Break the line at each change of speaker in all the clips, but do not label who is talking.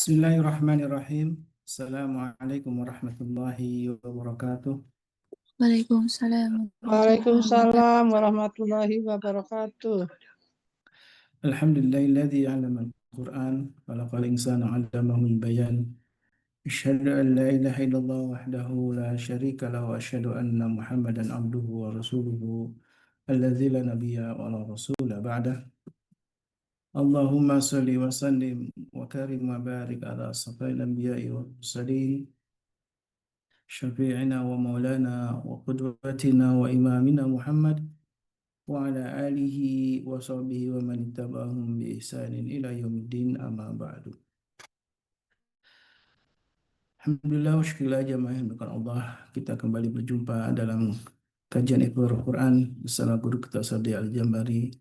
Bismillahirrahmanirrahim. Assalamualaikum warahmatullahi wabarakatuh.
Waalaikumsalam warahmatullahi wabarakatuh.
Waalaikumsalam warahmatullahi wabarakatuh.
Alhamdulillahilladzi 'allama al-Qur'an wa khalaqal insana 'allamahul bayan. Asyhadu an la ilaha illallah wahdahu la syarika lahu wa asyhadu anna Muhammadan abduhu wa rasuluhu alladzi la nabiyya wa la rasula ba'dah. Allahumma shalli wa sallim wa karim wa barik ala asyrafil anbiya'i wal mursalin syafi'ina wa maulana wa qudwatina wa imamina Muhammad wa ala alihi wa sahbihi wa man ittaba'ahum bi ihsanin ila yaumiddin amma ba'du. Alhamdulillah wa syukurillah jamaah yang berkat Allah, kita kembali berjumpa dalam kajian Iqra'ul Quran bersama guru kita Sadi Al-Jambari.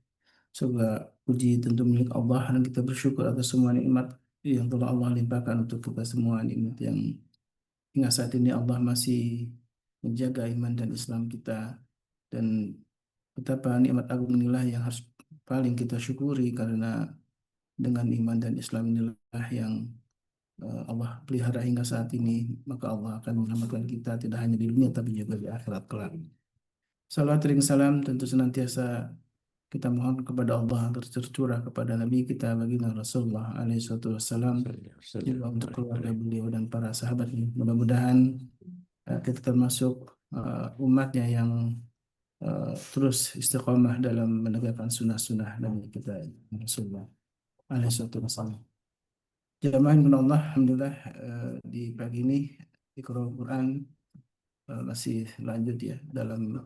Semoga puji tentu milik Allah dan kita bersyukur atas semua nikmat yang telah Allah limpahkan untuk kita semua, nikmat yang hingga saat ini Allah masih menjaga iman dan Islam kita, dan betapa nikmat agung inilah yang harus paling kita syukuri, karena dengan iman dan Islam inilah yang Allah pelihara hingga saat ini, maka Allah akan menyelamatkan kita tidak hanya di dunia tapi juga di akhirat kelak. Salawat dan salam tentu senantiasa kita mohon kepada Allah agar tercurah kepada Nabi kita baginda Rasulullah alaihi wasallam, juga untuk keluarga beliau dan para sahabatnya. Mudah-mudahan kita termasuk umatnya yang terus istiqomah dalam menegakkan sunnah-sunnah Nabi kita Rasulullah alaihi wasallam. Jamaah yang Allah, alhamdulillah di pagi ini Iqra'ul Quran masih lanjut ya dalam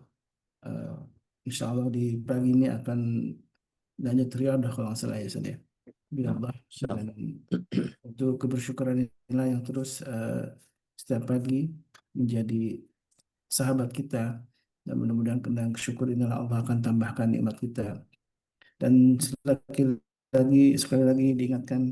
insya Allah di pagi ini akan lanjut Riyadhah kalau nggak salah ya Ustaz ya. Riyadhah. Dan untuk kebersyukuran inilah yang terus setiap pagi menjadi sahabat kita, dan mudah-mudahan karena syukur inilah Allah akan tambahkan nikmat kita. Dan sekali lagi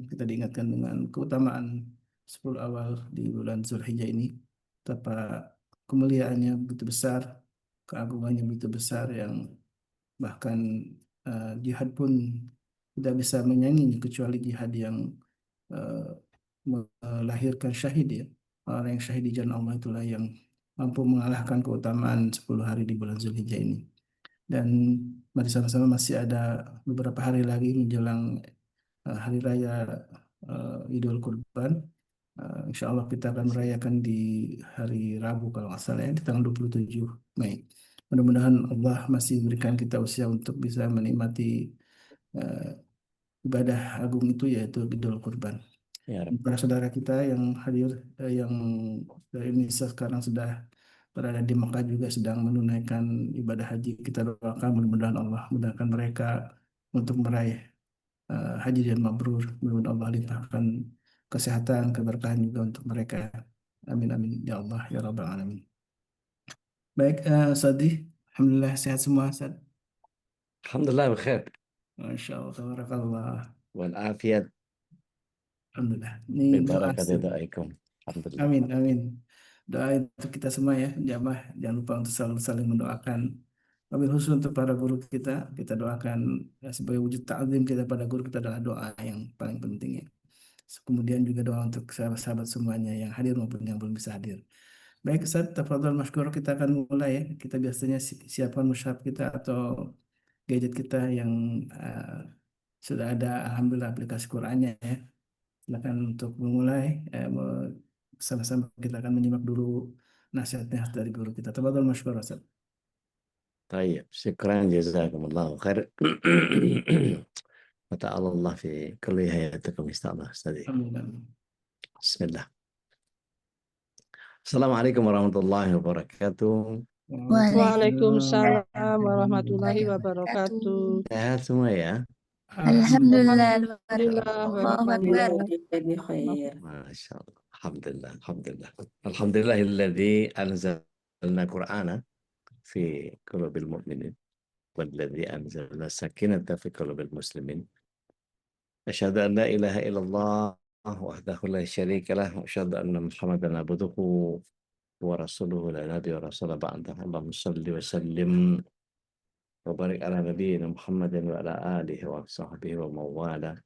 kita diingatkan dengan keutamaan 10 awal di bulan Zulhijjah ini, betapa kemuliaannya begitu besar, keagungannya begitu besar, yang bahkan jihad pun tidak bisa menyanyinya kecuali jihad yang melahirkan syahid ya. Orang yang syahid di jalan Allah itulah yang mampu mengalahkan keutamaan 10 hari di bulan Zulhijjah ini. Dan mari sama-sama, masih ada beberapa hari lagi menjelang hari raya Idul Kurban. Insya Allah kita akan merayakan di hari Rabu kalau nggak salah ya, di tanggal 27 Mei. Mudah-mudahan Allah masih memberikan kita usia untuk bisa menikmati ibadah agung itu, yaitu Idul Kurban.
Ya,
Para saudara kita yang hadir, yang dari Indonesia sekarang sudah berada di Mekah juga sedang menunaikan ibadah haji, kita doakan mudah-mudahan Allah mudahkan mereka untuk meraih haji dan mabrur. Mudah-mudahan Allah limpahkan kesehatan, keberkahan juga untuk mereka. Amin amin ya Allah ya rabbal alamin. Baik, Sadi, alhamdulillah sehat semua, Ustaz.
Alhamdulillah bikhair
Masya Allah, tabarakallah.
wal afiyat
Alhamdulillah. Ini
bi
doa.
barakati doaikum. Alhamdulillah.
Amin amin. Doa untuk kita semua ya, jamaah. Jangan lupa untuk selalu saling mendoakan. Wabil khusus untuk para guru kita doakan sebagai wujud ta'zim kita pada guru kita, adalah doa yang paling penting ya. Kemudian juga doa untuk sahabat-sahabat semuanya yang hadir maupun yang belum bisa hadir. Baik Ustaz, tafadhol masykur, kita akan mulai ya. Kita biasanya siapkan mushaf kita atau gadget kita yang sudah ada, alhamdulillah, aplikasi Qur'annya ya. Silakan untuk memulai, sama-sama kita akan menyimak dulu nasihat-nasihat dari guru kita. Tafadhol masykur Ustaz.
طيب شكرا جزاكم الله خير وتعالى الله في كل هيئتكم إن شاء الله أستاذي.
Amin.
بسم الله. السلام عليكم ورحمة الله وبركاته.
Waalaikumsalam warahmatullahi wabarakatuh.
Sehat semua ya?
Alhamdulillah.
Alhamdulillah,
Allahu Akbar.
ما شاء الله. الحمد لله الحمد لله الحمد لله الذي أنزلنا قرآن في قلوب المؤمنين والذي أنزل السكينة في قلوب المسلمين. أشهد أن لا إله إلا الله وحده لا شريك له وأشهد أن محمدا عبده ورسوله لا نبي ورسول بعده. اللهم صل وسلم وبارك على نبينا محمد وعلى آله وصحبه ومن والاه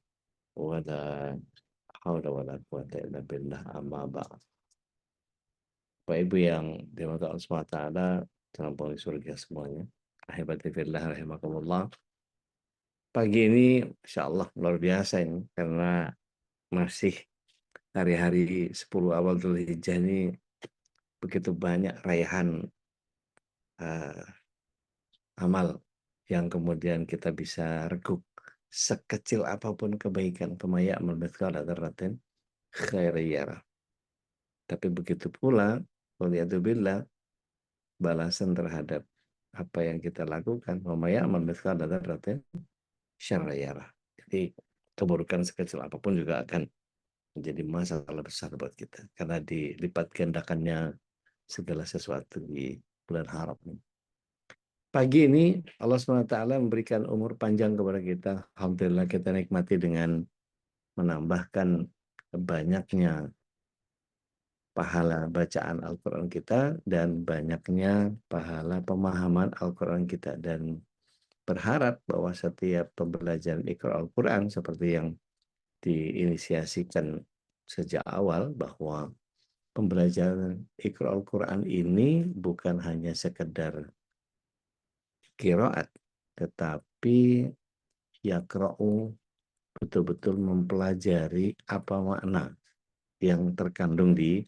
وعلى haula wala quwata illa billah, amma ba'd. Bapak Ibu yang dirahmati Allah SWT, dalam penghuni surga semuanya, ahibati fillah rahimakumullah. Pagi ini insya Allah luar biasa ini, karena masih hari-hari 10 awal Dzulhijjah ini begitu banyak raihan amal yang kemudian kita bisa reguk. Sekecil apapun kebaikan, pemaya amal mithqala dzarratin khairan yarah. Tapi begitu pula, waliyadzubillah, balasan terhadap apa yang kita lakukan, pemaya amal mithqala dzarratin syarran yarah. Jadi keburukan sekecil apapun juga akan menjadi masalah besar buat kita, karena dilipat gandakannya segala sesuatu di bulan haram ini. Pagi ini Allah SWT memberikan umur panjang kepada kita. Alhamdulillah kita nikmati dengan menambahkan banyaknya pahala bacaan Al-Quran kita dan banyaknya pahala pemahaman Al-Quran kita. Dan berharap bahwa setiap pembelajaran Iqra Al-Quran seperti yang diinisiasikan sejak awal, bahwa pembelajaran Iqra Al-Quran ini bukan hanya sekedar qiraat, tetapi yaqra'u, betul-betul mempelajari apa makna yang terkandung di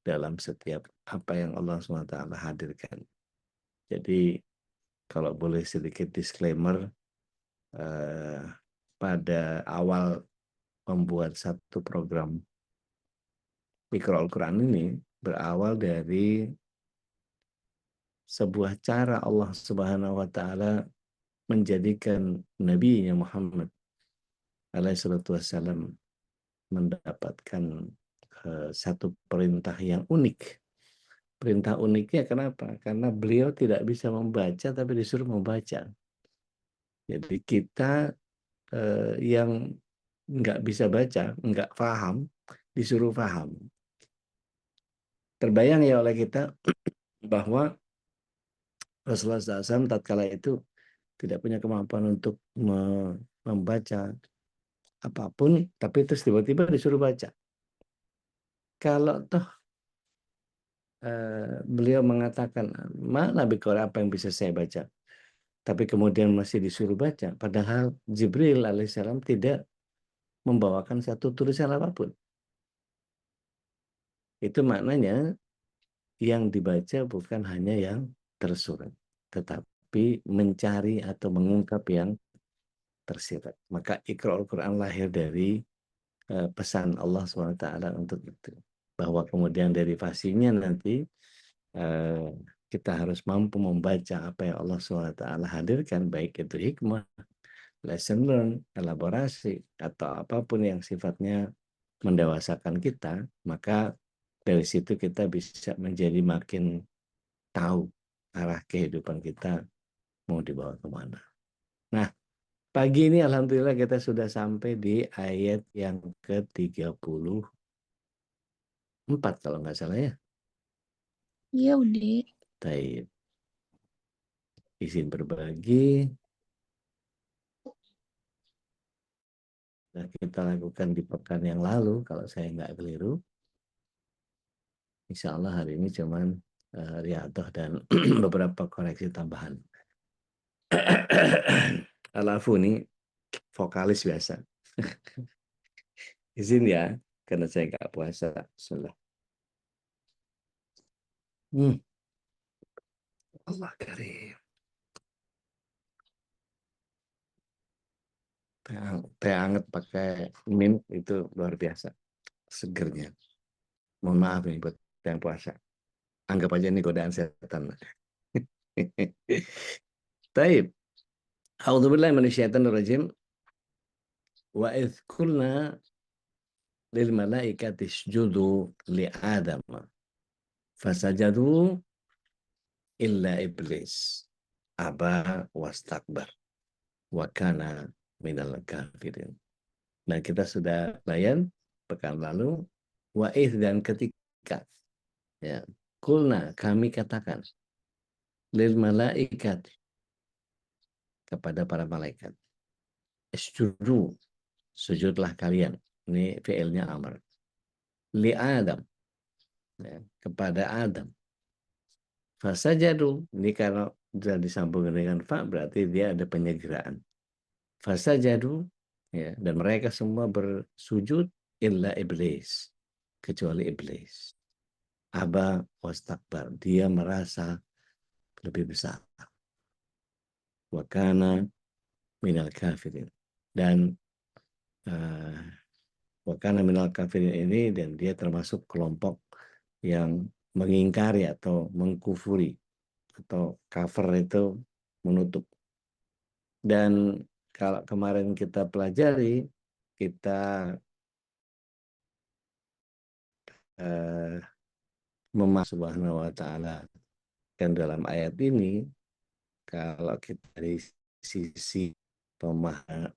dalam setiap apa yang Allah SWT hadirkan. Jadi kalau boleh sedikit disclaimer, pada awal membuat satu program Iqra Al-Quran ini berawal dari sebuah cara Allah Subhanahu wa taala menjadikan Nabi Muhammad alaihi salatu wassalam mendapatkan satu perintah yang unik. Perintah uniknya kenapa? Karena beliau tidak bisa membaca tapi disuruh membaca. Jadi kita yang nggak bisa baca, nggak paham, disuruh paham. Terbayang ya oleh kita bahwa Rasulullah SAW tatkala itu tidak punya kemampuan untuk membaca apapun, tapi terus tiba-tiba disuruh baca. Kalau toh beliau mengatakan, mana biqara, apa yang bisa saya baca, tapi kemudian masih disuruh baca, padahal Jibril alaihissalam tidak membawakan satu tulisan apapun. Itu maknanya yang dibaca bukan hanya yang tersurat, tetapi mencari atau mengungkap yang tersirat. Maka Iqra Al-Quran lahir dari pesan Allah SWT untuk itu. Bahwa kemudian derivasinya nanti kita harus mampu membaca apa yang Allah SWT hadirkan, baik itu hikmah, lesson learn, elaborasi, atau apapun yang sifatnya mendewasakan kita, maka dari situ kita bisa menjadi makin tahu arah kehidupan kita mau dibawa kemana. Nah, pagi ini alhamdulillah kita sudah sampai di ayat yang ke-34 kalau nggak salah ya.
Iya, udah.
Baik. Izin berbagi. Nah, kita lakukan di pekan yang lalu kalau saya nggak keliru. Insya Allah hari ini cuman riadah dan beberapa koreksi tambahan. Alafu ini vokalis biasa. Izin ya, karena saya nggak puasa. Bismillah. Allah karim. Teh anget pakai mint itu luar biasa. Segernya. Mohon maaf nih buat yang puasa. Anggap aja ini godaan setan. Taib. A'udzubillahi minasyaitonir rajim. Wa idz qulna lil malaikati isjudu li Adam fasajadu illa iblis aba wastakbar wa kana minal kafirin. Nah, kita sudah bayan pekan lalu wa idz, dan ketika ya qulna, kami katakan lil malaikat, kepada para malaikat, isjudu, sujudlah kalian, Ini fi'ilnya amr. Li Adam. Ya, kepada Adam. Fasajadu. Ini kalau sudah disambung dengan fa berarti dia ada penyegeraan. Fasajadu. Ya, dan mereka semua bersujud illa iblis. Kecuali iblis. Aba wastakbar. Dia merasa lebih besar. Wa kana minal kafirin. Dan wa kana minal kafirin ini, dan dia termasuk kelompok yang mengingkari atau mengkufuri, atau kafir itu menutup. Dan kalau kemarin kita pelajari, kita memahami Subhanahu wa ta'ala kan dalam ayat ini, kalau kita dari sisi pemahaman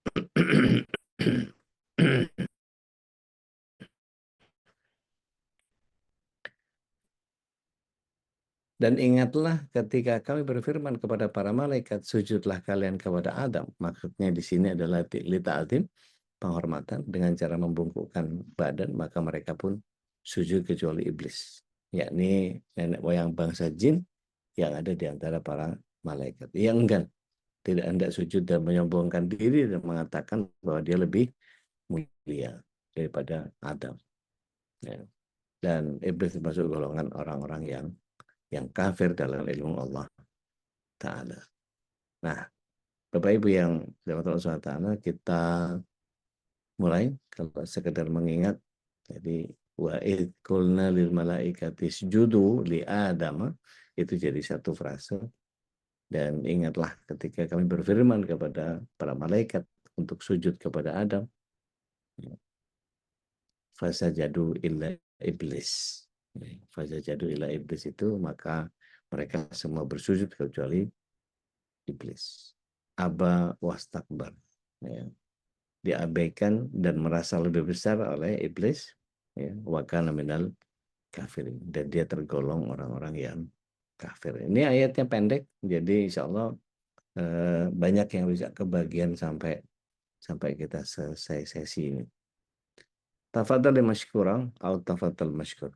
dan ingatlah ketika kami berfirman kepada para malaikat, sujudlah kalian kepada Adam. Maksudnya di sini adalah li ta'zim, penghormatan dengan cara membungkukkan badan, maka mereka pun sujud kecuali iblis, yakni nenek moyang bangsa jin yang ada di antara para malaikat. Yang enggan, tidak hendak sujud dan menyombongkan diri dan mengatakan bahwa dia lebih mulia daripada Adam. Ya. Dan iblis termasuk golongan orang-orang yang kafir dalam ilmu Allah Ta'ala. Nah, Bapak Ibu yang dirahmati Allah Ta'ala, kita mulai kalau sekedar mengingat. Jadi wa id qulna lil malaikati isjudu li Adam, itu jadi satu frase. Dan ingatlah ketika kami berfirman kepada para malaikat untuk sujud kepada Adam, fasajadu illa iblis. Fasajadu illa iblis itu maka mereka semua bersujud kecuali iblis. Aba wastakbar. Ya. Diabaikan dan merasa lebih besar oleh iblis. Ya. Wa kana minal kafirin. Dan dia tergolong orang-orang yang kafir. Ini ayatnya pendek, jadi insya Allah banyak yang bisa kebagian sampai kita selesai sesi ini. Tafadhal masykuran atau tafadhal masykur.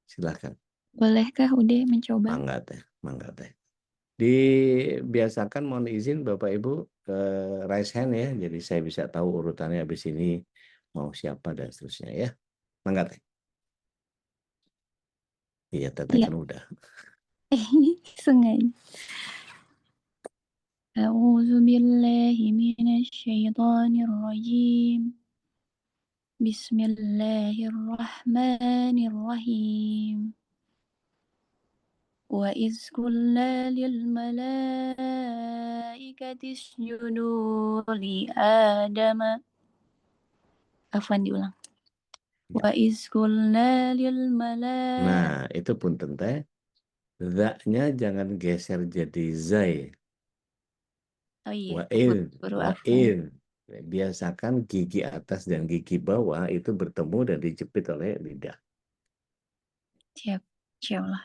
Silahkan.
Bolehkah Ude mencoba?
Mangga teh. Dibiasakan, mohon izin Bapak Ibu raise hand ya, jadi saya bisa tahu urutannya habis ini mau siapa dan seterusnya ya. Mangga teh. Iya, teteh kan udah.
Sengaja. A'udzu billahi minasy syaithanir rajim. Bismillahirrahmanirrahim. Wa iz qulna lil malaikati isjudu li Adama. Afwan, diulang. Wa iz qulna lil malaikati.
Nah, itu pun tentang za-nya jangan geser jadi zai.
Oh iya,
Wa in. Biasakan gigi atas dan gigi bawah itu bertemu dan dijepit oleh lidah.
Siap, insyaallah.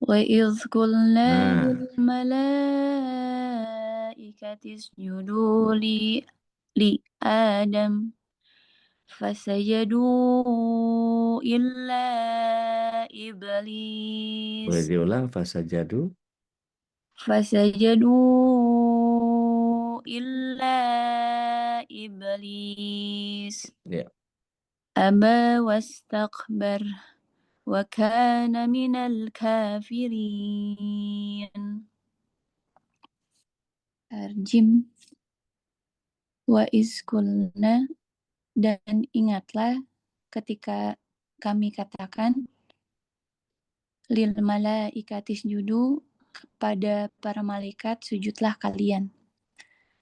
Wa iz qulna lil malaikati isjudu li Adam fasajadu illa iblis.
Boleh diulang, fasajadu
illa iblis.
ya.
Aba wastakbar wa kana minal kafirin. Tarjim. Wa iskulna, dan ingatlah ketika kami katakan lil malaikatis judu, kepada para malaikat sujudlah kalian.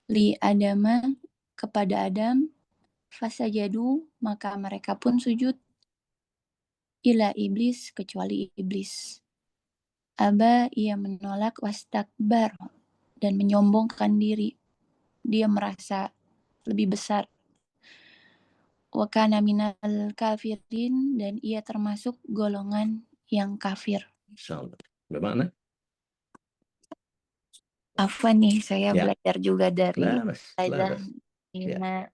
Li Adama, kepada Adam. Fasajadu, maka mereka pun sujud. Ila iblis, kecuali iblis. Aba, ia menolak, wastakbar, dan menyombongkan diri. Dia merasa lebih besar. Wa kana minal kafirin, dan ia termasuk golongan yang kafir.
Insyaallah. Bagaimana?
Afwan nih, saya
Ya.
belajar juga dari
Laras.
Nina.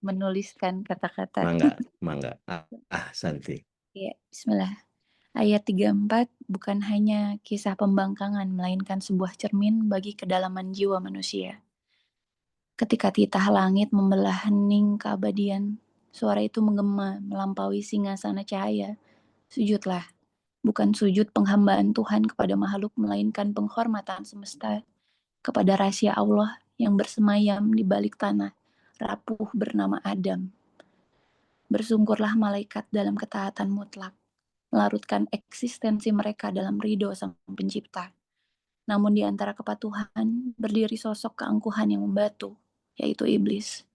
menuliskan kata-kata.
Mangga. Santi.
Ya, bismillah. Ayat 34 bukan hanya kisah pembangkangan, melainkan sebuah cermin bagi kedalaman jiwa manusia. Ketika titah langit membelah hening keabadian, suara itu menggema melampaui singgasana cahaya. Sujudlah, bukan sujud penghambaan Tuhan kepada makhluk, melainkan penghormatan semesta kepada rahasia Allah yang bersemayam di balik tanah rapuh bernama Adam. Bersungkurlah malaikat dalam ketaatan mutlak, melarutkan eksistensi mereka dalam ridho Sang Pencipta. Namun di antara kepatuhan berdiri sosok keangkuhan yang membatu, yaitu iblis.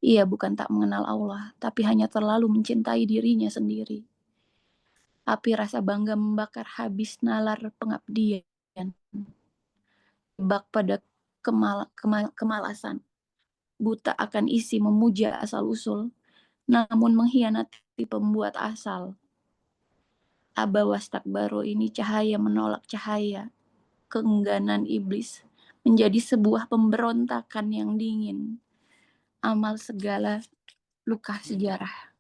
Ia bukan tak mengenal Allah, tapi hanya terlalu mencintai dirinya sendiri. Api rasa bangga membakar habis nalar pengabdian. Bak pada kemalasan. Buta akan isi memuja asal-usul, namun mengkhianati pembuat asal. Aba wastakbaro ini cahaya menolak cahaya. Keengganan iblis menjadi sebuah pemberontakan yang dingin. Amal segala luka sejarah.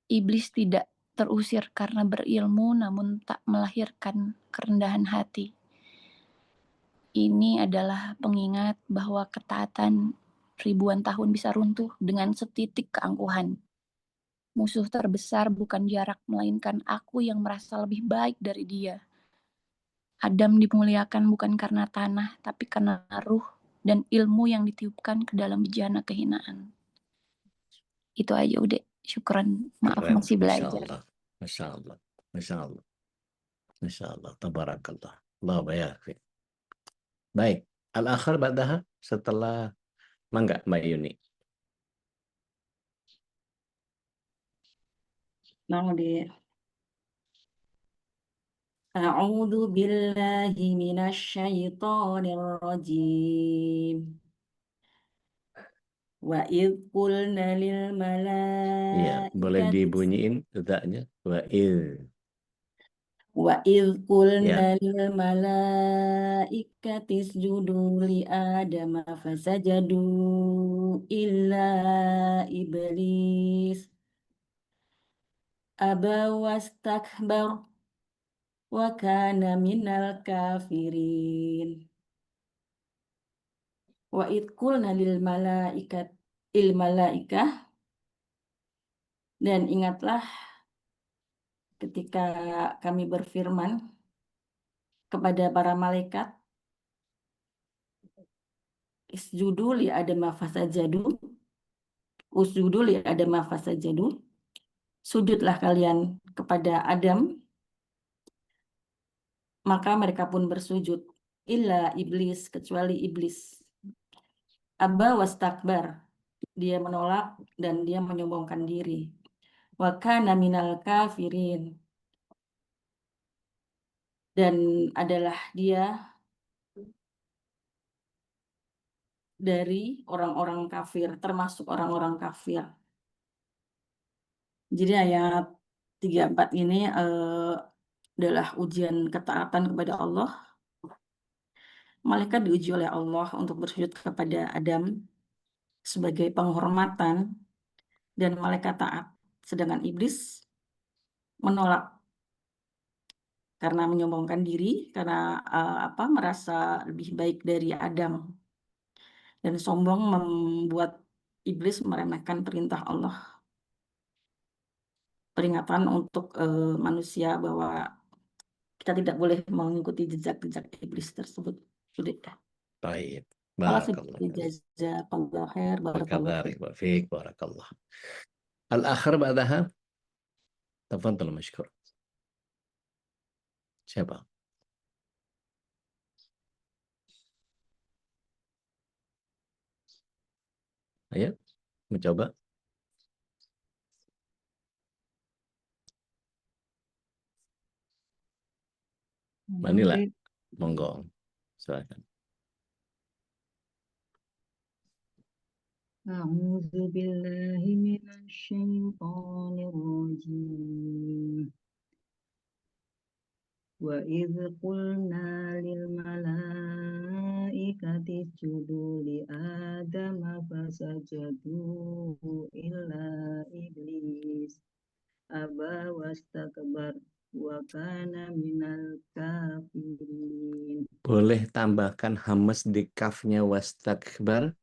Iblis tidak terusir karena berilmu, namun tak melahirkan kerendahan hati. Ini adalah pengingat bahwa ketaatan ribuan tahun bisa runtuh dengan setitik keangkuhan. Musuh terbesar bukan jarak, melainkan aku yang merasa lebih baik dari dia. Adam dimuliakan bukan karena tanah, tapi karena ruh dan ilmu yang ditiupkan ke dalam bejana kehinaan. Itu aja udah. Syukran. Maaf
Keren.
masih belajar.
Masya Allah. Tabarakallah. Allah bayak. Baik. Al-akhir ba'daha setelah mangga Mbak Yuni.
A'udzu billahi minasyaitonir rajim. Wa idh qulna lil
Iya, boleh
malaikati
dibunyiin dedaknya.
Wa idh qulna lil malaikati isjudu li adama fasajadu illa iblis aba wastakbar wa kana minal kafirin. Wa idh qulna lil malaikah, dan ingatlah ketika kami berfirman kepada para malaikat, isjudu li adama fasajadu, usjudu li adama fasajadu, sujudlah kalian kepada Adam, maka mereka pun bersujud, illa iblis, kecuali iblis. Aba wastakbar, dia menolak dan dia menyombongkan diri. Wa kana minal kafirin, dan adalah dia dari orang-orang kafir, termasuk orang-orang kafir. Jadi ayat 34 ini adalah ujian ketaatan kepada Allah. Malaikat diuji oleh Allah untuk bersujud kepada Adam sebagai penghormatan, dan malaikat taat. Sedangkan iblis menolak karena menyombongkan diri, karena merasa lebih baik dari Adam. Dan sombong membuat iblis meremehkan perintah Allah. Peringatan untuk manusia bahwa kita tidak boleh mengikuti jejak-jejak iblis tersebut. Sudah.
Baik.
Barakallah khair.
Barakallah fiik. Barakallah. Al-akhir ba'daha. Tafadhal mashkur. Siapa? Ayo, mencoba. Manila, monggo. Silakan.
A'udzu billahi minasyaitonir rajim.
Wa idh qulna lil malaikati isjudu li Adama fasajadu illa iblis aba wastakbar wa kana minal kafirin.
Boleh tambahkan hamas di kafnya wastakbar,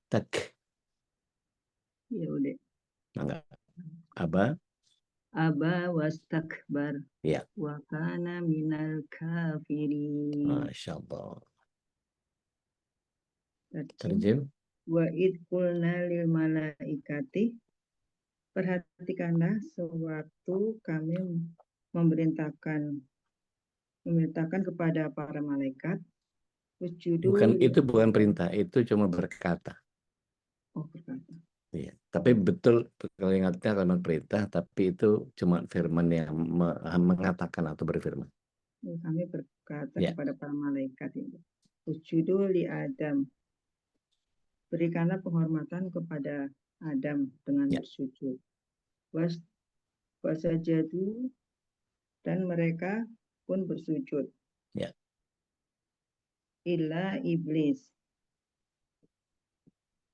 tak.
Ya udah.
Enggak. Aba.
Wastakbar
Ya.
wa kana minal kafirin.
Masya Allah.
Terjem.
Terjem.
Wa id qulna lil malaikati, perhatikanlah sewaktu kami memerintahkan kepada para malaikat
Itu bukan perintah, itu cuma berkata.
Oh, berkata.
Iya, tapi betul kalau ingatnya kalimat perintah, tapi itu cuma firman yang mengatakan atau berfirman.
Kami berkata
Ya.
kepada para malaikat itu, Usjudu li Adam, berikanlah penghormatan kepada Adam dengan bersujud. Wasajadu, dan mereka pun bersujud.
Ya.
Illa iblis,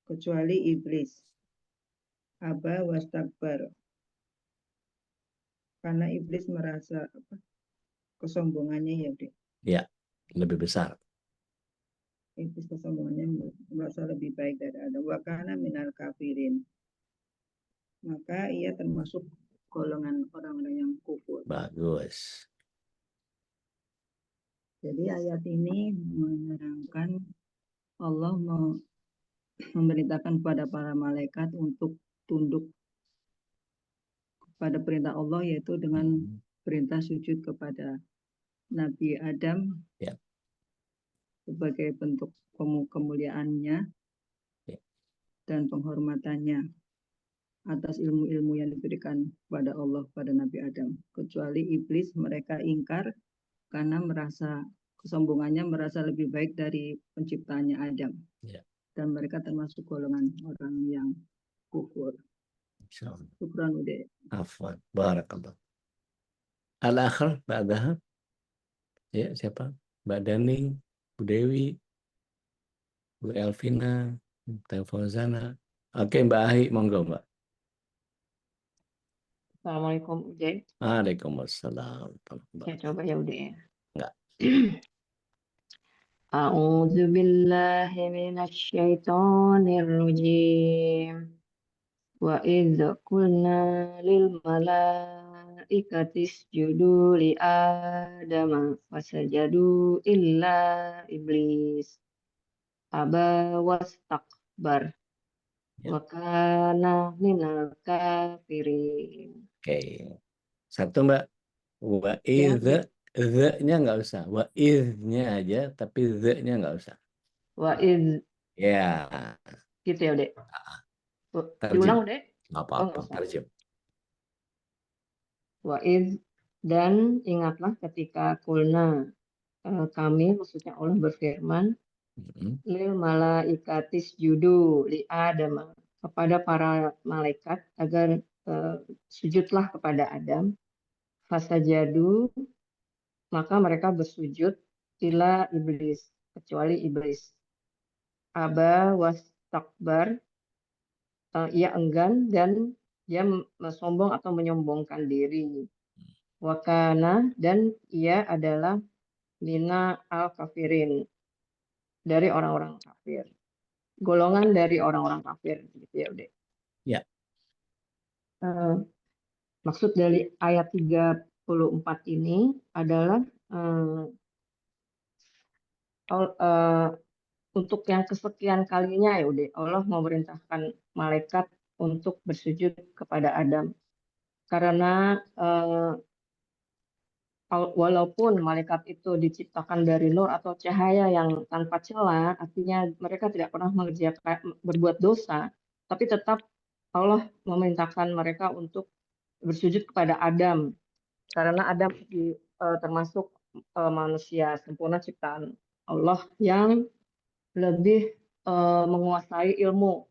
kecuali iblis. Aba wastakbar, karena iblis merasa kesombongannya ya, Dek.
Ya, lebih besar.
Iblis kesombongannya merasa lebih baik dari Adam. Wa kana minal kafirin, maka ia termasuk golongan orang-orang yang kufur.
Bagus.
Jadi ayat ini menerangkan Allah memerintahkan kepada para malaikat untuk tunduk pada perintah Allah, yaitu dengan perintah sujud kepada Nabi Adam,
ya,
sebagai bentuk kemuliaannya,
ya,
dan penghormatannya atas ilmu-ilmu yang diberikan kepada Allah pada Nabi Adam. Kecuali iblis, mereka ingkar karena merasa kesombongannya merasa lebih baik dari penciptaannya Adam.
ya.
Dan mereka termasuk golongan orang yang kufur. Syukran ude.
Afwan. Barakallah. Al-akhir ba'daha. Ya, siapa? Mbak Dani, Bu Dewi, Bu Elvina, Teh Fauzana. Oke, Mbak Ahi, monggo, Mbak.
Assalamualaikum Ude.
Waalaikumsalam.
Ya coba ya Ude ya.
Enggak.
A'udzu billahi minasyaitonir rajim. Wa idz qulna lil malaikati isjudu li Adama fasajadu illa iblis aba wastakbar wa kana minal kafirin.
Oke. Satu, Mbak. Wa
Ya,
idz, the-nya nggak usah. Wa idz-nya aja, tapi the-nya nggak usah.
wa idz.
Ya.
Gitu ya, Dek.
Tarjim.
Diulang, Dek.
Nggak apa-apa, tarjim.
Wa idz, dan ingatlah ketika kulna, kami, maksudnya Allah berfirman, lil malaikatis judu li Adam, kepada para malaikat agar sujudlah kepada Adam. Fasajadu, maka mereka bersujud, ila iblis, kecuali iblis. Aba wastakbar, ia enggan dan dia sombong atau menyombongkan diri. Wakana, dan ia adalah mina al-kafirin, dari orang-orang kafir. Golongan dari orang-orang kafir, gitu ya, Ude.
Ya.
Maksud dari ayat 34 ini adalah untuk yang kesekian kalinya ya udah Allah memerintahkan malaikat untuk bersujud kepada Adam. Karena walaupun malaikat itu diciptakan dari nur atau cahaya yang tanpa celah, artinya mereka tidak pernah berbuat dosa, tapi tetap Allah memerintahkan mereka untuk bersujud kepada Adam, karena Adam termasuk manusia sempurna ciptaan Allah yang lebih menguasai ilmu,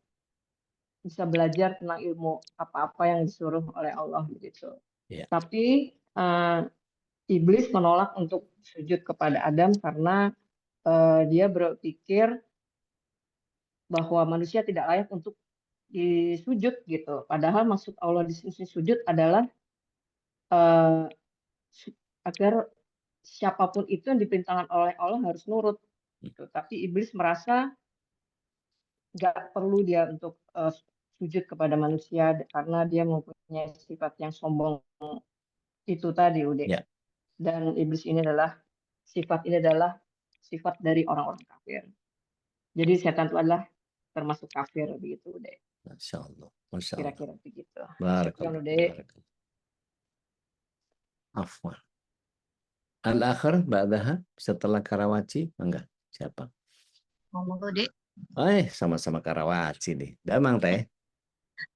bisa belajar tentang ilmu apa-apa yang disuruh oleh Allah begitu.
Yeah.
Tapi iblis menolak untuk sujud kepada Adam karena dia berpikir bahwa manusia tidak layak untuk disujud gitu. Padahal maksud Allah di sini sujud adalah eh, agar siapapun itu yang diperintahkan oleh Allah harus nurut gitu. Tapi iblis merasa nggak perlu dia untuk sujud kepada manusia karena dia mempunyai sifat yang sombong itu tadi, Ude.
Ya.
Dan iblis ini adalah sifat dari orang-orang kafir. Jadi setan itu adalah termasuk kafir begitu, Ude.
Masya Allah. Masya Allah.
Kira-kira begitu.
Barakallah.
Syukran, Ude.
Barakallah. Afwan. Al-akhir ba'daha setelah Karawaci, enggak? Siapa?
Monggo, Dek.
Sama-sama Karawaci nih. Damang teh.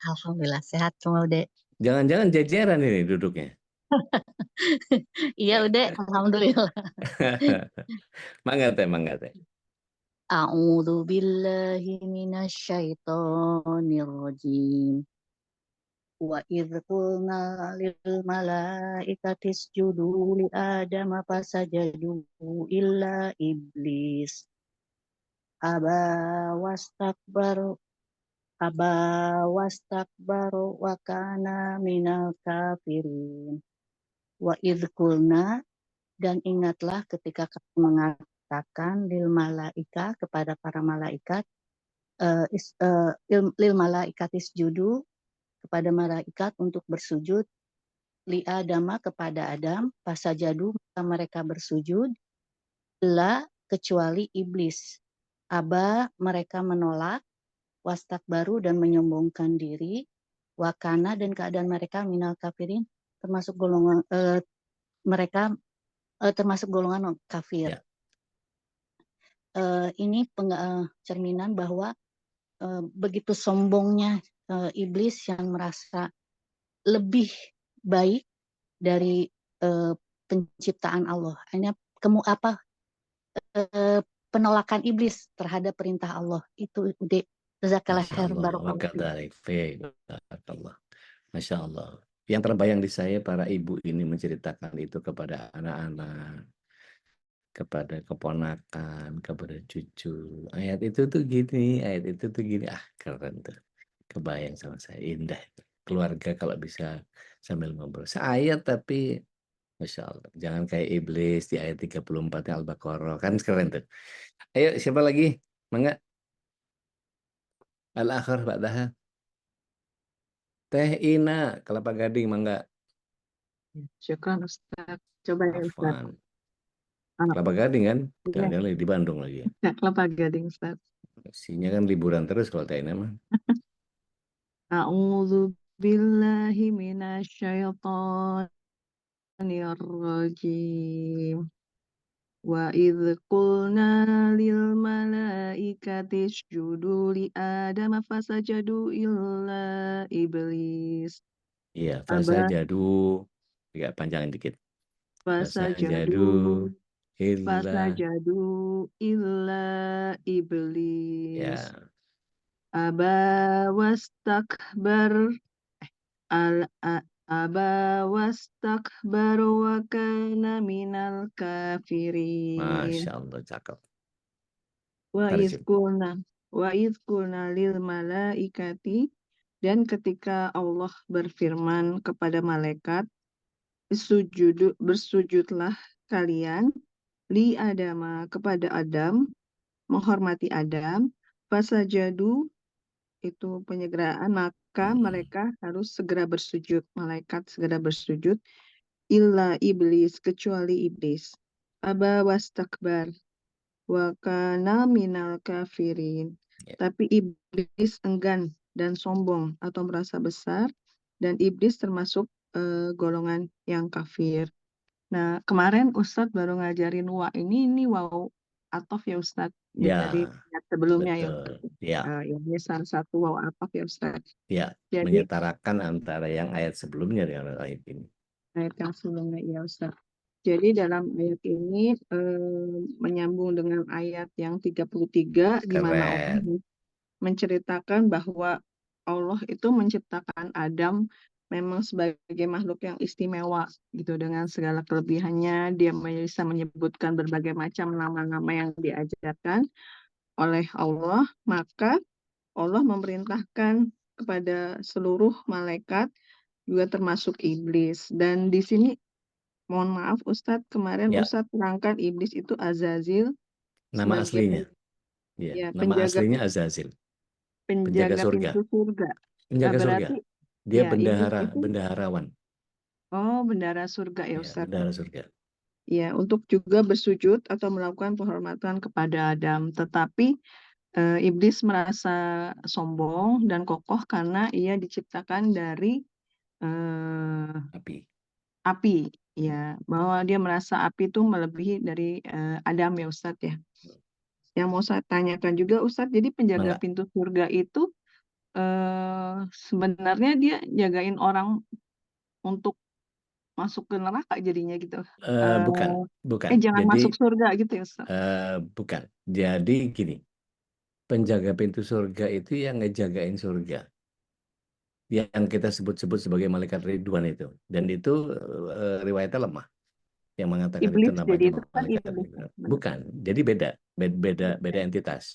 Alhamdulillah sehat semua, Dek.
Jangan-jangan jejeran ini duduknya.
Iya, Dek. Alhamdulillah.
Mangga teh.
A'udzu billahi minasyaitonir rajim. Wa idz qulna lil malaikati isjudu li adama fasajadu illa iblis aba wastakbaru wa kana minal kafirin. Wa idz qulna, dan ingatlah ketika kami mengatakan lil malaika, kepada para malaikat, lil malaikat isjudu, kepada malaikat untuk bersujud, li adama, kepada Adam, fasajadu, maka mereka bersujud, la, kecuali iblis, aba, mereka menolak, wastakbaru, dan menyombongkan diri, wakana, dan keadaan mereka minal kafirin, termasuk golongan mereka termasuk golongan kafir.
Ya.
Ini cerminan bahwa begitu sombongnya iblis yang merasa lebih baik dari penciptaan Allah. Hanya penolakan iblis terhadap perintah Allah. Itu udah jazakallah khair,
barakallah. Masya Allah. Yang terbayang di saya, para ibu ini menceritakan itu kepada anak-anak, kepada keponakan, kepada cucu. Ayat itu tuh gini, keren tuh. Kebayang sama saya, indah. Keluarga kalau bisa sambil ngobrol. Seayat tapi Masya Allah. Jangan kayak iblis di ayat 34 Al-Baqarah. Kan keren tuh. Ayo, siapa lagi? Mangga. Al-akhir ba'daha. Teh Ina, Kelapa Gading, mangga.
Syukran, Ustaz. Coba ya, Ustaz.
Afwan. Kelapa Gading kan? Jangan lagi di Bandung lagi.
Ya, Kelapa Gading, Ustaz.
Isinya kan liburan terus kalau Teh Ina mah.
A'udzu billahi minasyaitonir rajim. Wa idz qulna lil malaikati isjudu li adama fasajadu illa iblis.
Iya, fasajadu. Agak panjangin dikit.
Fasajadu illa iblis.
Ya.
Aba wastakbar wa kana minal kafirin.
Masya Allah, cakep.
Wa idz qulna lil malaikati, dan ketika Allah berfirman kepada malaikat, bersujudlah kalian li Adama, kepada Adam, menghormati Adam, fasajadu, itu penyegeraan, maka mereka harus segera bersujud, malaikat segera bersujud, illa iblis, kecuali iblis, aba wastakbar wa kana minal kafirin. Tapi iblis enggan dan sombong atau merasa besar, dan iblis termasuk golongan yang kafir. Nah, kemarin Ustadz baru ngajarin ini waw atof ya Ustadz.
Ya,
dari sebelumnya
betul.
Ya. Ini salah satu waw atof ya Ustadz.
Ya,
Jadi
menyetarakan antara yang ayat sebelumnya dengan ayat ini.
ayat yang sebelumnya ya Ustadz. Jadi dalam ayat ini menyambung dengan ayat yang 33 di mana Allah menceritakan bahwa Allah itu menciptakan Adam memang sebagai makhluk yang istimewa gitu dengan segala kelebihannya. Dia bisa menyebutkan berbagai macam nama-nama yang diajarkan oleh Allah, maka Allah memerintahkan kepada seluruh malaikat juga termasuk iblis. Dan di sini mohon maaf Ustadz, kemarin
Ya,
Ustadz terangkan iblis itu Azazil
nama
sebagai
aslinya. Ya, nama
penjaga
aslinya Azazil, penjaga
penjaga
surga.
pintu surga.
Penjaga surga.
Berarti
Dia
ya iblis
bendahara,
itu
bendaharawan.
bendara surga ya
Ya,
Ustadz.
bendahara surga.
Ya, untuk juga bersujud atau melakukan penghormatan kepada Adam. Tetapi iblis merasa sombong dan kokoh karena ia diciptakan dari
Api.
api. Ya, bahwa dia merasa api itu melebihi dari Adam ya Ustadz ya. Yang mau saya tanyakan juga Ustadz, jadi penjaga
Mangga.
pintu surga itu sebenarnya dia jagain orang untuk masuk ke neraka jadinya gitu.
Bukan.
Jangan
Jadi
masuk surga gitu ya Ustaz.
bukan. Jadi gini, penjaga pintu surga itu yang ngejagain surga, yang kita sebut-sebut sebagai malaikat Ridwan itu. Dan itu riwayatnya lemah. Yang mengatakan itu
Iblis jadi
namanya
itu kan
malaikat
iblis.
Ridwan.
Benar.
Bukan. Jadi beda entitas.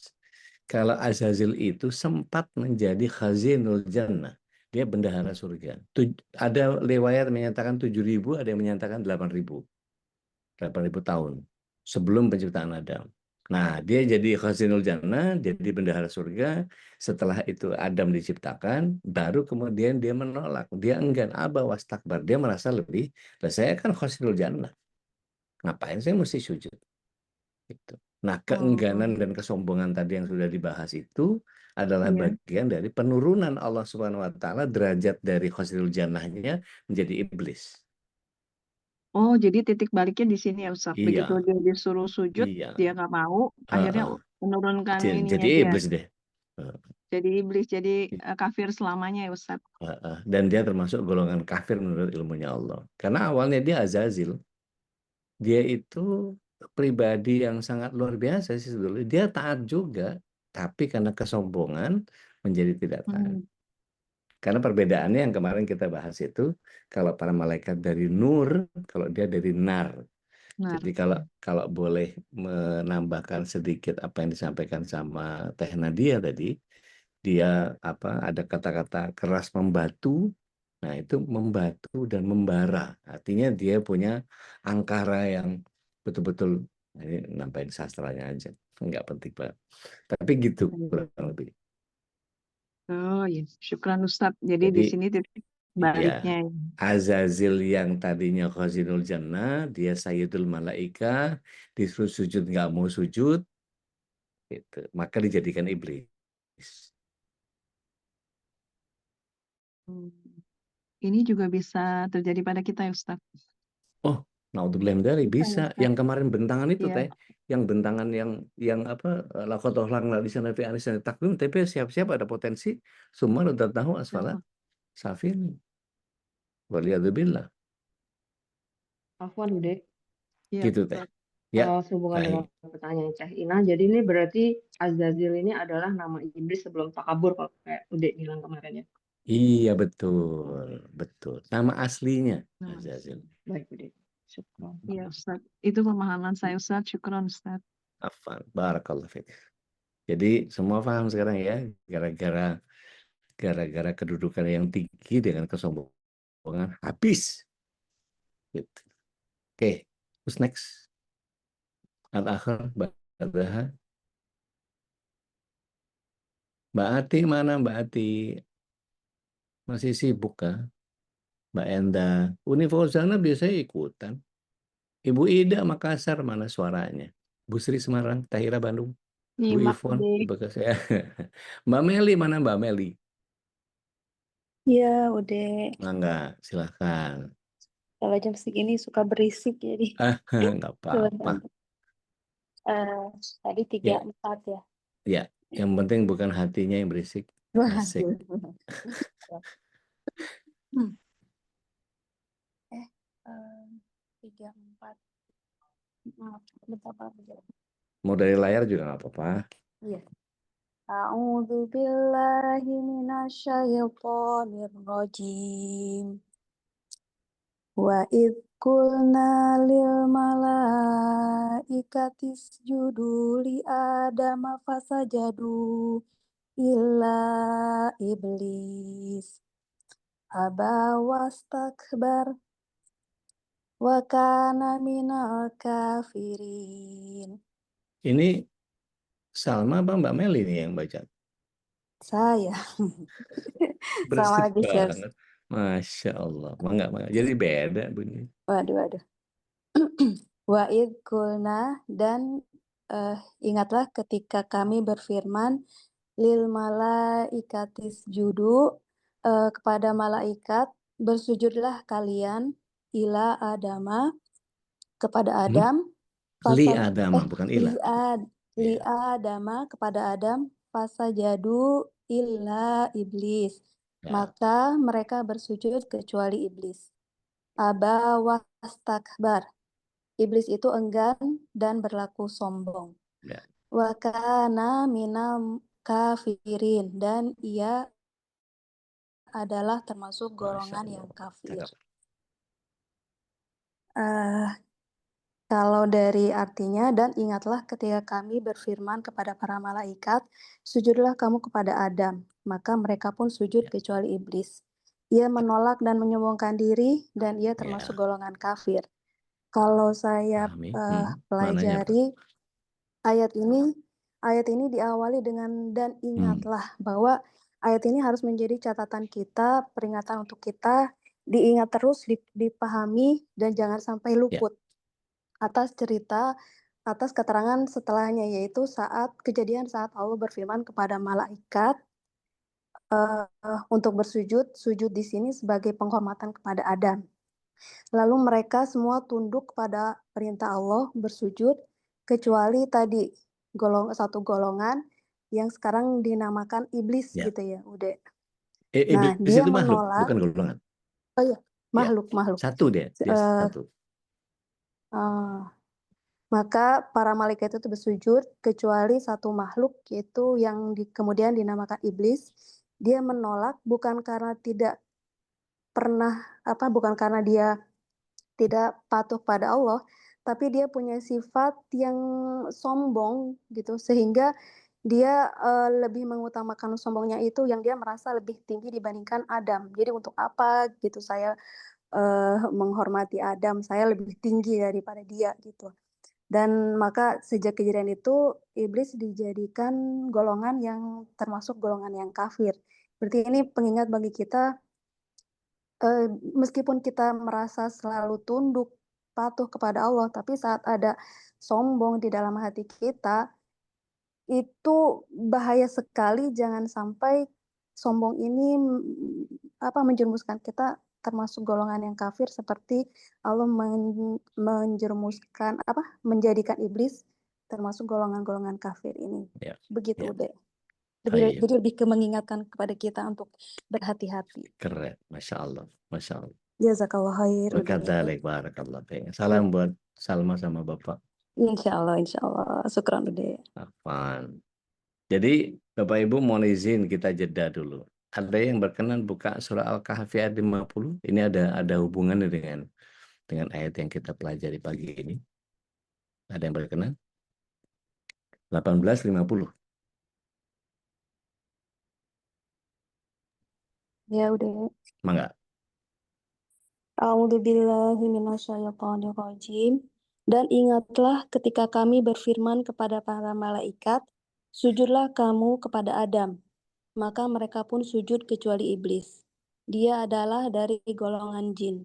Kalau Azazil itu sempat menjadi khazinul jannah. Dia bendahara surga. Ada riwayat menyatakan 7.000, ada yang menyatakan 8.000 tahun sebelum penciptaan Adam. Nah, dia jadi khazinul jannah, jadi bendahara surga. Setelah itu Adam diciptakan, baru kemudian dia menolak. Dia enggan, aba wastakbar. Dia merasa lebih, lah saya kan khazinul jannah. Ngapain saya mesti sujud? Gitu. Nah, keengganan dan kesombongan tadi yang sudah dibahas itu adalah
Iya.
bagian dari penurunan Allah Subhanahu wa taala derajat dari khazinul jannahnya menjadi iblis.
Oh, jadi titik baliknya di sini ya Ustaz. Begitu
Iya,
dia disuruh sujud,
iya.
dia nggak mau, akhirnya menurunkan ininya
Jadi
dia.
iblis deh.
Jadi iblis, jadi kafir selamanya ya Ustaz.
Dan dia termasuk golongan kafir menurut ilmunya Allah. Karena awalnya dia Azazil. Dia itu pribadi yang sangat luar biasa sih sebetulnya. Dia taat juga, tapi karena kesombongan menjadi tidak taat. Karena perbedaannya yang kemarin kita bahas itu, kalau para malaikat dari nur, kalau dia dari nar. Jadi kalau boleh menambahkan sedikit apa yang disampaikan sama Teh Nadia tadi, dia ada kata-kata keras membatu. Nah, itu membatu dan membara. Artinya dia punya angkara yang betul-betul, ini nampain sastranya aja. Enggak penting banget. Tapi gitu kurang lebih.
Oh iya, syukran Ustaz. Jadi di sini titik baliknya.
Azazil yang tadinya khazinul jannah, dia sayyidul malaika, disuruh sujud nggak mau sujud, gitu. Maka dijadikan iblis.
Ini juga bisa terjadi pada kita ya Ustaz.
Oh, naudzubillah dari bisa. Yang kemarin bentangan itu Teh, yang bentangan yang apa laqad khalaqna di sana fi ahsani taqwim, tapi siap-siap ada potensi semua udah tahu asfala safin. Waliyadzubillah.
Afwan, Bude.
Gitu Teh. Ya.
Sehubungan dengan pertanyaan Cah Ina, jadi ini berarti Azazil ini adalah nama iblis sebelum takabur kalau kayak Ude bilang kemarin ya.
Iya betul, betul. Nama aslinya Azazil.
Baik, Bude. Syukran.
Iya Ustaz. Itu pemahaman saya Ustaz. Syukran Ustaz.
Afan, barakallah fiik. Jadi semua paham sekarang ya, gara-gara kedudukan yang tinggi dengan kesombongan habis. Gitu. Oke, who's next? Al-akhir, Mbak Ati mana Mbak Ati? Masih sibuk kah? Mbak Enda, Uni Fauzana biasanya ikutan. Ibu Ida Makassar mana suaranya? Bu Sri Semarang, Tahira Bandung, Bu Ivon di Bekasi. Mbak Meli mana Mbak Meli?
Iya, udah.
Enggak, silahkan.
Kalau jam segini suka berisik jadi.
Enggak apa-apa.
Tadi 3-4 ya.
Ya, yang penting bukan hatinya yang berisik. Asik.
3-4. Bentar, bentar.
Mau dari layar juga nggak apa-apa.
Iya. A'udzu billahi minasy minasyaitonir rajim. Wa idh qulna lil malaikati isjudu li adama fasajadu illa iblis aba wastakbar wa kana minal kafirin.
Ini Salma apa Mbak Meli nih yang baca?
Saya sama
Bersih
lagi Chef.
banget. Masya Allah. Mangga. Jadi beda bunyi.
Waduh. Wa idh qulna dan ingatlah ketika kami berfirman lil malaikatis judu kepada malaikat bersujudlah kalian ila Adama kepada Adam
Li
fasa
Adama, bukan Ila.
li
Ya.
Adama kepada Adam fasajadu illa iblis
Ya.
maka mereka bersujud kecuali iblis. Aba wastakbar. Iblis itu enggan dan berlaku sombong.
Ya.
Wa kana minal kafirin dan ia adalah termasuk
Masya
golongan
Allah.
yang kafir.
Cakep.
Kalau dari artinya, dan ingatlah ketika kami berfirman kepada para malaikat, sujudlah kamu kepada Adam, maka mereka pun sujud
Ya.
kecuali iblis. Ia menolak dan menyombongkan diri, dan ia termasuk
Ya.
golongan kafir. Kalau saya
Pahami. Mananya apa?
pelajari ayat ini diawali dengan dan ingatlah bahwa ayat ini harus menjadi catatan kita, peringatan untuk kita, diingat terus, dipahami, dan jangan sampai luput atas keterangan setelahnya, yaitu kejadian saat Allah berfirman kepada malaikat untuk bersujud. Sujud di sini sebagai penghormatan kepada Adam. Lalu mereka semua tunduk kepada perintah Allah bersujud, kecuali tadi satu golongan yang sekarang dinamakan iblis
Ya.
gitu ya, udah.
Iblis
dia
itu makhluk,
menolak.
bukan golongan.
Oh iya, makhluk.
Satu dia satu.
Maka para malaikat itu bersujud kecuali satu makhluk, yaitu yang kemudian dinamakan iblis. Dia menolak bukan karena bukan karena dia tidak patuh pada Allah, tapi dia punya sifat yang sombong gitu, sehingga dia lebih mengutamakan sombongnya itu yang dia merasa lebih tinggi dibandingkan Adam. Jadi untuk apa gitu saya menghormati Adam, saya lebih tinggi daripada dia gitu. Dan maka sejak kejadian itu iblis dijadikan golongan yang termasuk golongan yang kafir. Berarti ini pengingat bagi kita, meskipun kita merasa selalu tunduk, patuh kepada Allah, tapi saat ada sombong di dalam hati kita, itu bahaya sekali. Jangan sampai sombong ini menjerumuskan kita termasuk golongan yang kafir, seperti Allah menjadikan iblis termasuk golongan-golongan kafir ini.
Ya.
Begitu
Ya.
deh. Jadi lebih mengingatkan kepada kita untuk berhati-hati.
Keren, Masya Allah.
Jazakallah khair.
Wakadzalik, barakallah. Salam buat Salma sama Bapak.
Insya Allah. Syukran udah.
Afan. Jadi Bapak Ibu mohon izin kita jeda dulu. Ada yang berkenan buka surah Al-Kahfi ayat 50? Ini ada hubungannya dengan ayat yang kita pelajari pagi ini. Ada yang berkenan? 18:50.
Ya udah.
Mangga.
A'udzubillahi minasyaitonirrajim. Dan ingatlah ketika kami berfirman kepada para malaikat, sujudlah kamu kepada Adam. Maka mereka pun sujud kecuali iblis. Dia adalah dari golongan jin.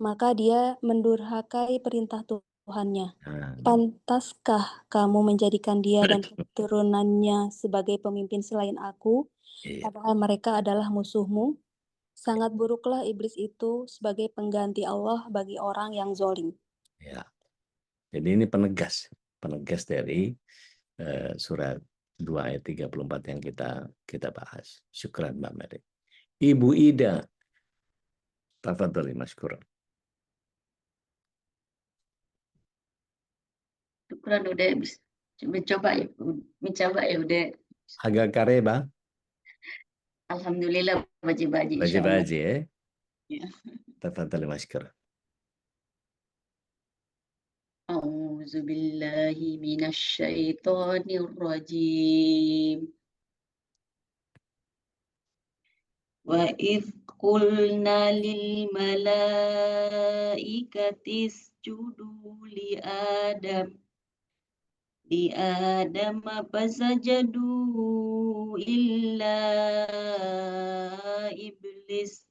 Maka dia mendurhakai perintah Tuhannya. Pantaskah kamu menjadikan dia dan keturunannya sebagai pemimpin selain aku, padahal mereka adalah musuhmu? Sangat buruklah iblis itu sebagai pengganti Allah bagi orang yang zolim.
Ya. Jadi ini penegas dari surat 2 ayat 34 yang kita bahas. Syukran Mbak Mary. Ibu Ida, tafadhali masykuran.
Syukran udah mencoba ya udah.
Agak kareba.
Alhamdulillah baji-baji insya Allah.
Baji-baji ya.
Ya.
Tafadhal masykur.
A'udzu billahi minasyaitonir rajim. Wa idh qulna lil malaikati isjudu li Adam fasajadu illa iblis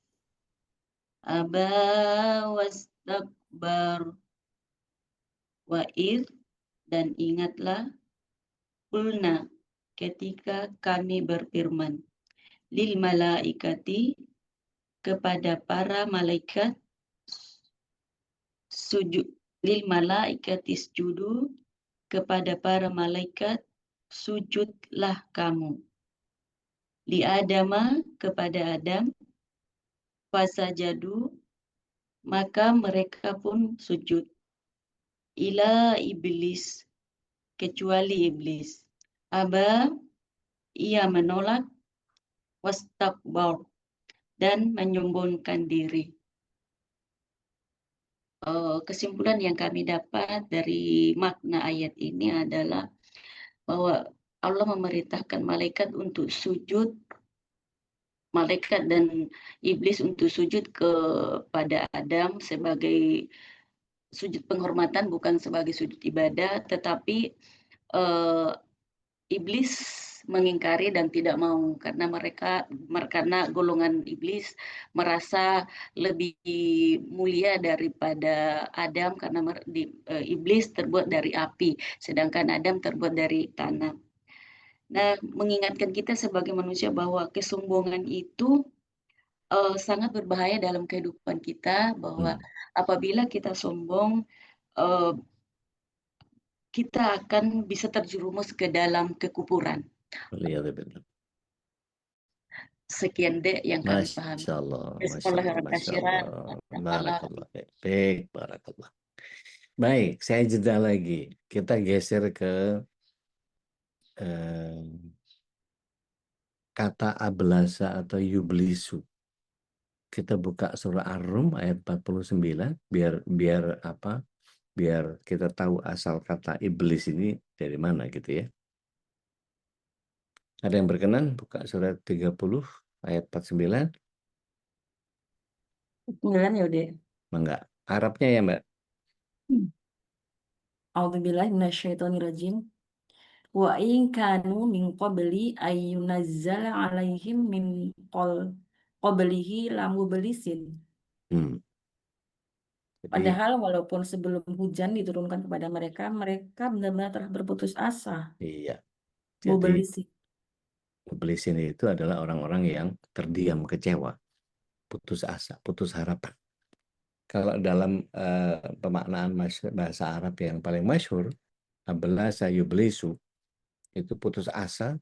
aba wastakbar. Wa id, dan ingatlah, qulna, ketika kami berfirman, lil malaikati, kepada para malaikat, sujud, lil malaikati sujudu, kepada para malaikat, sujudlah kamu. Li Adama, kepada Adam, fasajadu, maka mereka pun sujud. Ila iblis, kecuali iblis. Aba, ia menolak, wastakbar, dan menyombongkan diri. Kesimpulan yang kami dapat dari makna ayat ini adalah bahwa Allah memerintahkan malaikat untuk sujud, malaikat dan iblis untuk sujud kepada Adam sebagai sujud penghormatan, bukan sebagai sujud ibadah, tetapi iblis mengingkari dan tidak mau karena golongan iblis merasa lebih mulia daripada Adam karena iblis terbuat dari api sedangkan Adam terbuat dari tanah. Nah, mengingatkan kita sebagai manusia bahwa kesombongan itu sangat berbahaya dalam kehidupan kita, bahwa apabila kita sombong, kita akan bisa terjerumus ke dalam kekufuran. Sekian dek yang kami pahami.
Masya Allah, Masya Allah, Masya Allah. Barakallah. Baik, barakallah. Baik, saya jeda lagi. Kita geser ke kata ablasa atau yublisu. Kita buka surah Ar-Rum ayat 49 biar apa? Biar kita tahu asal kata iblis ini dari mana gitu ya. Ada yang berkenan buka surat 30 ayat 49?
9 ya dek.
Enggak. Arabnya ya Mbak?
A'udzubillahi minasyaitonirrajim. Wa in kanu min qabli ayyunazzala alaihim min qablihi lamublisin. Padahal walaupun sebelum hujan diturunkan kepada mereka, mereka benar-benar telah berputus asa.
Iya. Jadi
Mublisin.
mublisin itu adalah orang-orang yang terdiam, kecewa, putus asa, putus harapan. Kalau dalam pemaknaan bahasa Arab yang paling masyhur, ablasa yublisu, itu putus asa,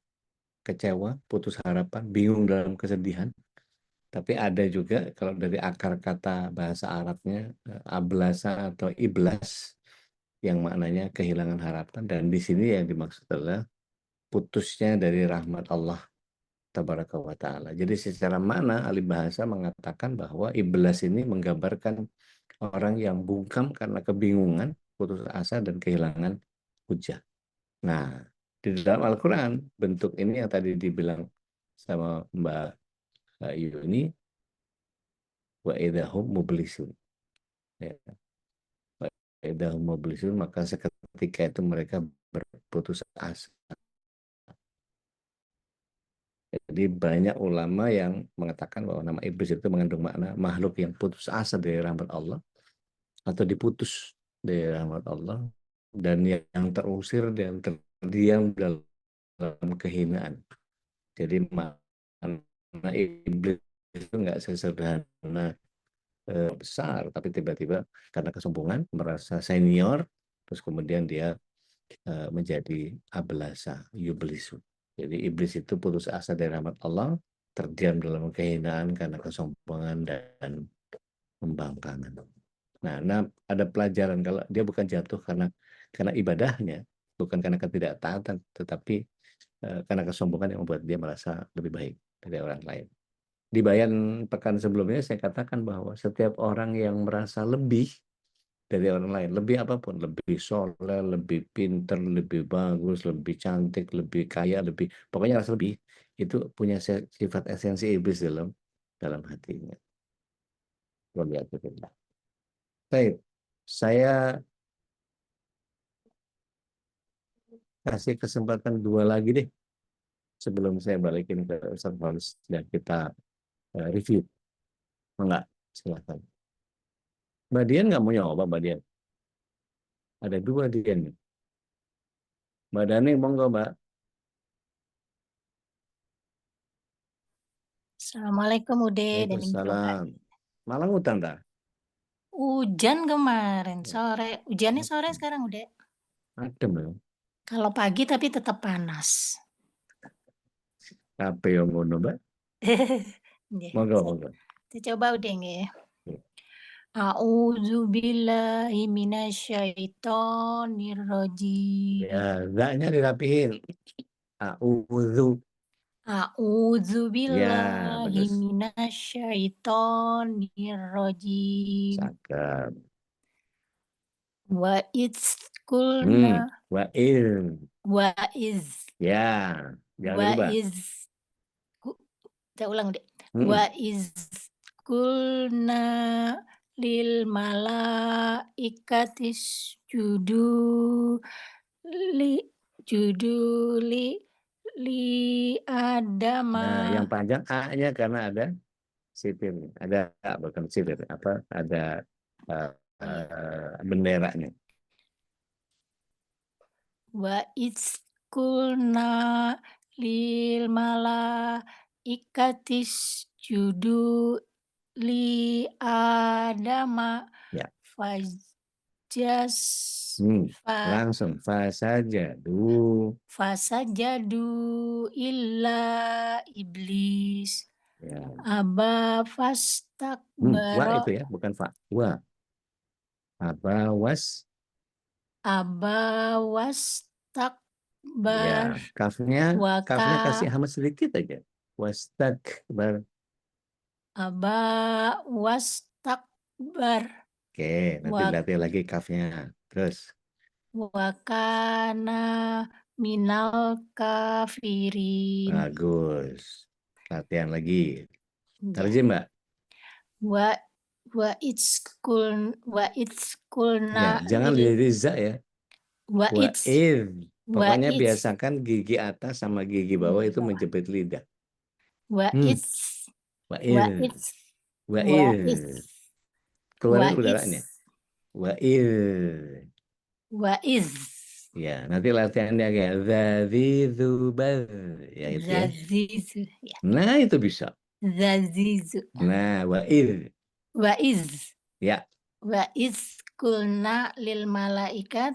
kecewa, putus harapan, bingung dalam kesedihan. Tapi ada juga kalau dari akar kata bahasa Arabnya ablasa atau iblas yang maknanya kehilangan harapan, dan di sini yang dimaksud adalah putusnya dari rahmat Allah tabaraka wa ta'ala. Jadi secara makna ahli bahasa mengatakan bahwa iblis ini menggambarkan orang yang bungkam karena kebingungan, putus asa dan kehilangan hujah. Nah, di dalam Al-Quran bentuk ini yang tadi dibilang sama Mbak Yuni, wa idahum mublisun. Ya. Wa idahum mublisun, maka seketika itu mereka berputus asa. Jadi banyak ulama yang mengatakan bahwa nama iblis itu mengandung makna makhluk yang putus asa dari rahmat Allah atau diputus dari rahmat Allah, dan yang terusir dan terdiam dalam kehinaan. Jadi makna iblis itu nggak sesederhana besar, tapi tiba-tiba karena kesombongan merasa senior, terus kemudian dia menjadi ablasa, yublisu. Jadi iblis itu putus asa dari rahmat Allah, terdiam dalam kehinaan karena kesombongan dan pembangkangan. Nah, ada pelajaran kalau dia bukan jatuh karena ibadahnya, bukan karena ketidaktaatan, tetapi karena kesombongan yang membuat dia merasa lebih baik. dari orang lain. Di bayan pekan sebelumnya saya katakan bahwa setiap orang yang merasa lebih dari orang lain, lebih apapun, lebih soleh, lebih pinter, lebih bagus, lebih cantik, lebih kaya, lebih pokoknya rasa lebih, itu punya sifat esensi iblis dalam hatinya. Waliyadzubillah. Baik, saya kasih kesempatan 2 lagi deh sebelum saya balikin ke Ustaz Faris dan kita review. Enggak, silakan. Mbak Dian nggak mau nyoba, Mbak Dian? Ada 2 Dian nih. Mbak Dani, monggo Mbak.
Assalamualaikum Ude dan Ibu.
Waalaikumsalam. Malang utang dah.
Hujan kemarin sore. Hujannya sore sekarang Ude.
Adem ya.
Kalau pagi tapi tetap panas.
Apa yang ngono, Mbak?
Nggih,
Monggo, monggo.
kita coba Ude nggih.
Oke.
A'udzubillahi minasyaitonirrajim.
Ya, zaknya dirapihin. A'udzu. Ya,
A'udzubillahi
bagus.
minasyaitonirrajim.
Cakep.
Wa idzkulna
Wa il.
wa iz
Ya, jangan
wa
dirubah.
iz kita ulang deh. Wa iz kulna lil malaikati judu li adama.
Nah, yang panjang A-nya karena ada sipir, ada bukan sipir, apa? Ada benderanya.
Wa iz kulna lil malaikati judu li adama.
Ya.
Fajas
Langsung fasajadu
illa iblis.
ya.
Aba
Wa
fastakbara.
itu ya, bukan fa. Wa. Aba wastakbar.
Ya,
kafnya kasih hamzah sedikit aja. Wastakbar.
Aba wastakbar.
Oke, nanti latih lagi kafnya. Terus.
Wakana minal kafirin.
Bagus. Latihan lagi. Terjem, Mbak.
Wa itzkulna.
Ya, jangan diriza ya. Wa pokoknya biasakan gigi atas sama gigi bawah itu menjepit lidah. Wa keluarin udaranya. Wa ya, nanti latihannya kayak zazizubar ya itu ya. Nah, itu bisa.
Zazizu.
Nah, wa ya.
Wa kulna lil malaikat,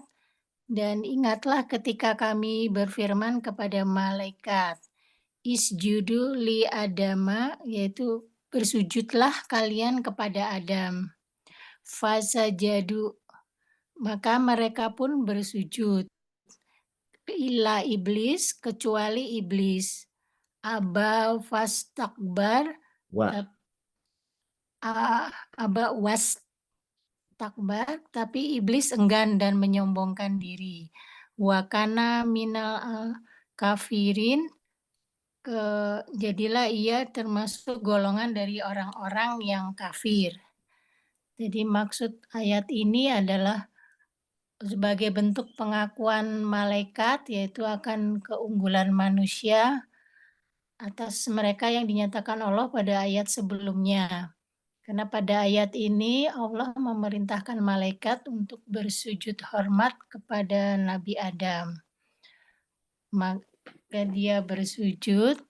dan ingatlah ketika kami berfirman kepada malaikat, isjudu li adama, yaitu bersujudlah kalian kepada Adam. Fasajadu, maka mereka pun bersujud. Illa iblis, kecuali iblis. Aba fastakbar, aba wastakbar, tapi iblis enggan dan menyombongkan diri. Wakana minal kafirin, jadilah ia termasuk golongan dari orang-orang yang kafir. Jadi maksud ayat ini adalah sebagai bentuk pengakuan malaikat, yaitu akan keunggulan manusia atas mereka yang dinyatakan Allah pada ayat sebelumnya. Karena pada ayat ini Allah memerintahkan malaikat untuk bersujud hormat kepada Nabi Adam. Maka dia bersujud,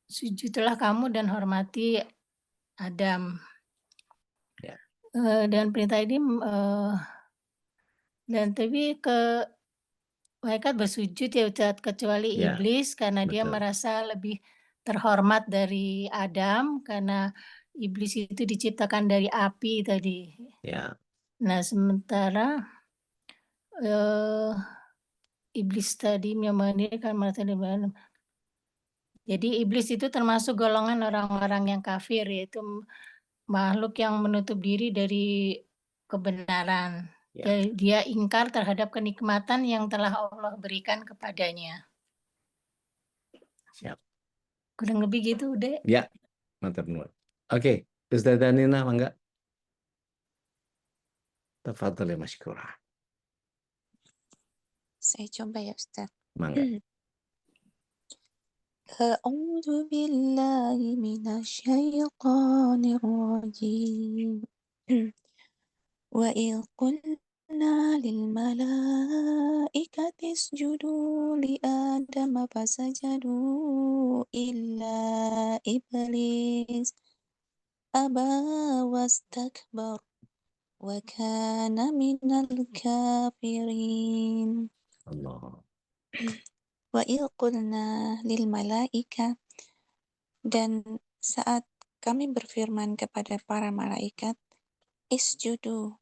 sujudlah kamu dan hormati Adam.
Ya.
Dan perintah ini dan tapi malaikat bersujud ya Ustaz, kecuali iblis karena dia merasa lebih terhormat dari Adam karena iblis itu diciptakan dari api tadi.
Ya.
Nah, sementara iblis tadi yang merasa Jadi iblis itu termasuk golongan orang-orang yang kafir, yaitu makhluk yang menutup diri dari kebenaran.
Ya,
Dia ingkar terhadap kenikmatan yang telah Allah berikan kepadanya.
siap.
Kurang lebih gitu, Dek.
Ya, matur nuwun. Oke, Ustazah Nina, mangga. Tafadhali masykurah.
Saya coba ya Ustaz.
Mangga.
أعوذ بالله من الشيطان الرجيم وإذ قلنا للملائكة اسجدوا لآدم فسجدوا إلا إبليس أبى واستكبر وكان من الكافرين
Allah.
وإذ قلنا للملائكة dan saat kami berfirman kepada para malaikat, isjudu,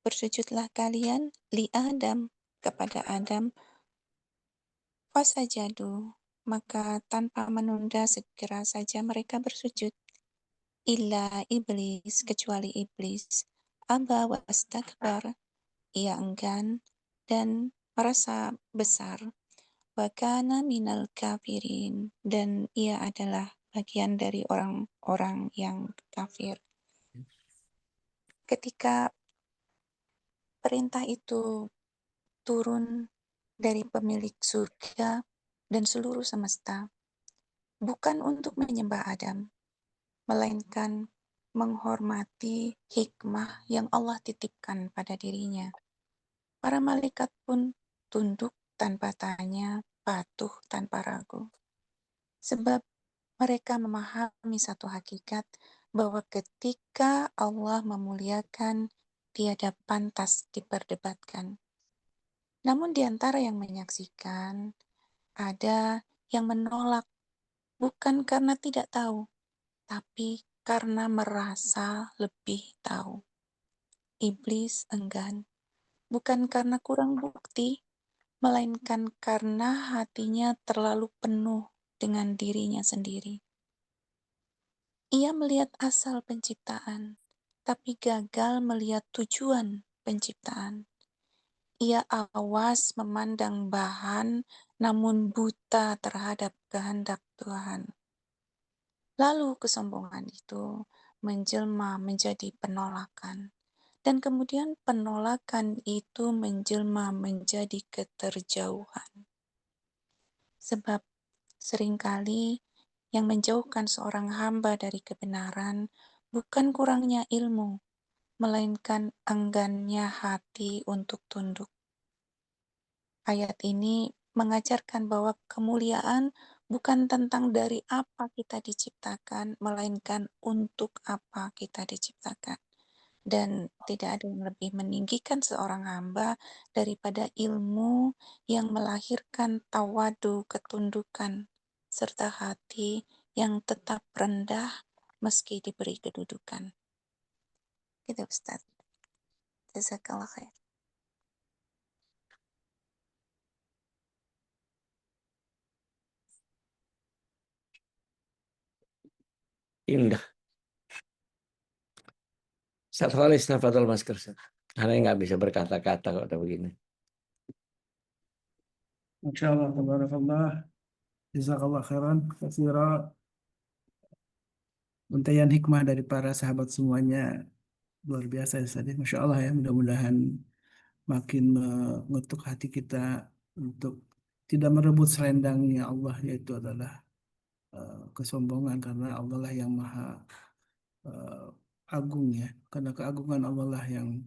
bersujudlah kalian, li Adam, kepada Adam, fasajadu, maka tanpa menunda segera saja mereka bersujud, illa iblis, kecuali iblis, aba wastakbar, ia enggan dan merasa besar, wa kana minal kafirin, dan ia adalah bagian dari orang-orang yang kafir. Ketika perintah itu turun dari pemilik surga dan seluruh semesta, bukan untuk menyembah Adam, melainkan menghormati hikmah yang Allah titipkan pada dirinya. Para malaikat pun tunduk tanpa tanya, patuh tanpa ragu. Sebab mereka memahami satu hakikat bahwa ketika Allah memuliakan, tiada pantas diperdebatkan. Namun di antara yang menyaksikan, ada yang menolak bukan karena tidak tahu, tapi karena merasa lebih tahu. Iblis enggan, bukan karena kurang bukti, melainkan karena hatinya terlalu penuh dengan dirinya sendiri. Ia melihat asal penciptaan, tapi gagal melihat tujuan penciptaan. Ia awas memandang bahan, namun buta terhadap kehendak Tuhan. Lalu kesombongan itu menjelma menjadi penolakan. Dan kemudian penolakan itu menjelma menjadi keterjauhan. Sebab seringkali yang menjauhkan seorang hamba dari kebenaran bukan kurangnya ilmu, melainkan enggannya hati untuk tunduk. Ayat ini mengajarkan bahwa kemuliaan bukan tentang dari apa kita diciptakan, melainkan untuk apa kita diciptakan. Dan tidak ada yang lebih meninggikan seorang hamba daripada ilmu yang melahirkan tawadu, ketundukan, serta hati yang tetap rendah meski diberi kedudukan. Gitu Ustaz. Jazakallah khair.
Indah. Satu nafadhal masker. Karena nggak bisa berkata-kata kalau udah begini.
Masya Allah, tabarakallah. Jazakallah khairan. Katsira. Untaian hikmah dari para sahabat semuanya luar biasa ya Ustaz. Masya Allah ya, mudah-mudahan makin mengetuk hati kita untuk tidak merebut selendangnya Allah, yaitu adalah kesombongan, karena Allah lah yang maha agung ya. Karena keagungan Allah lah yang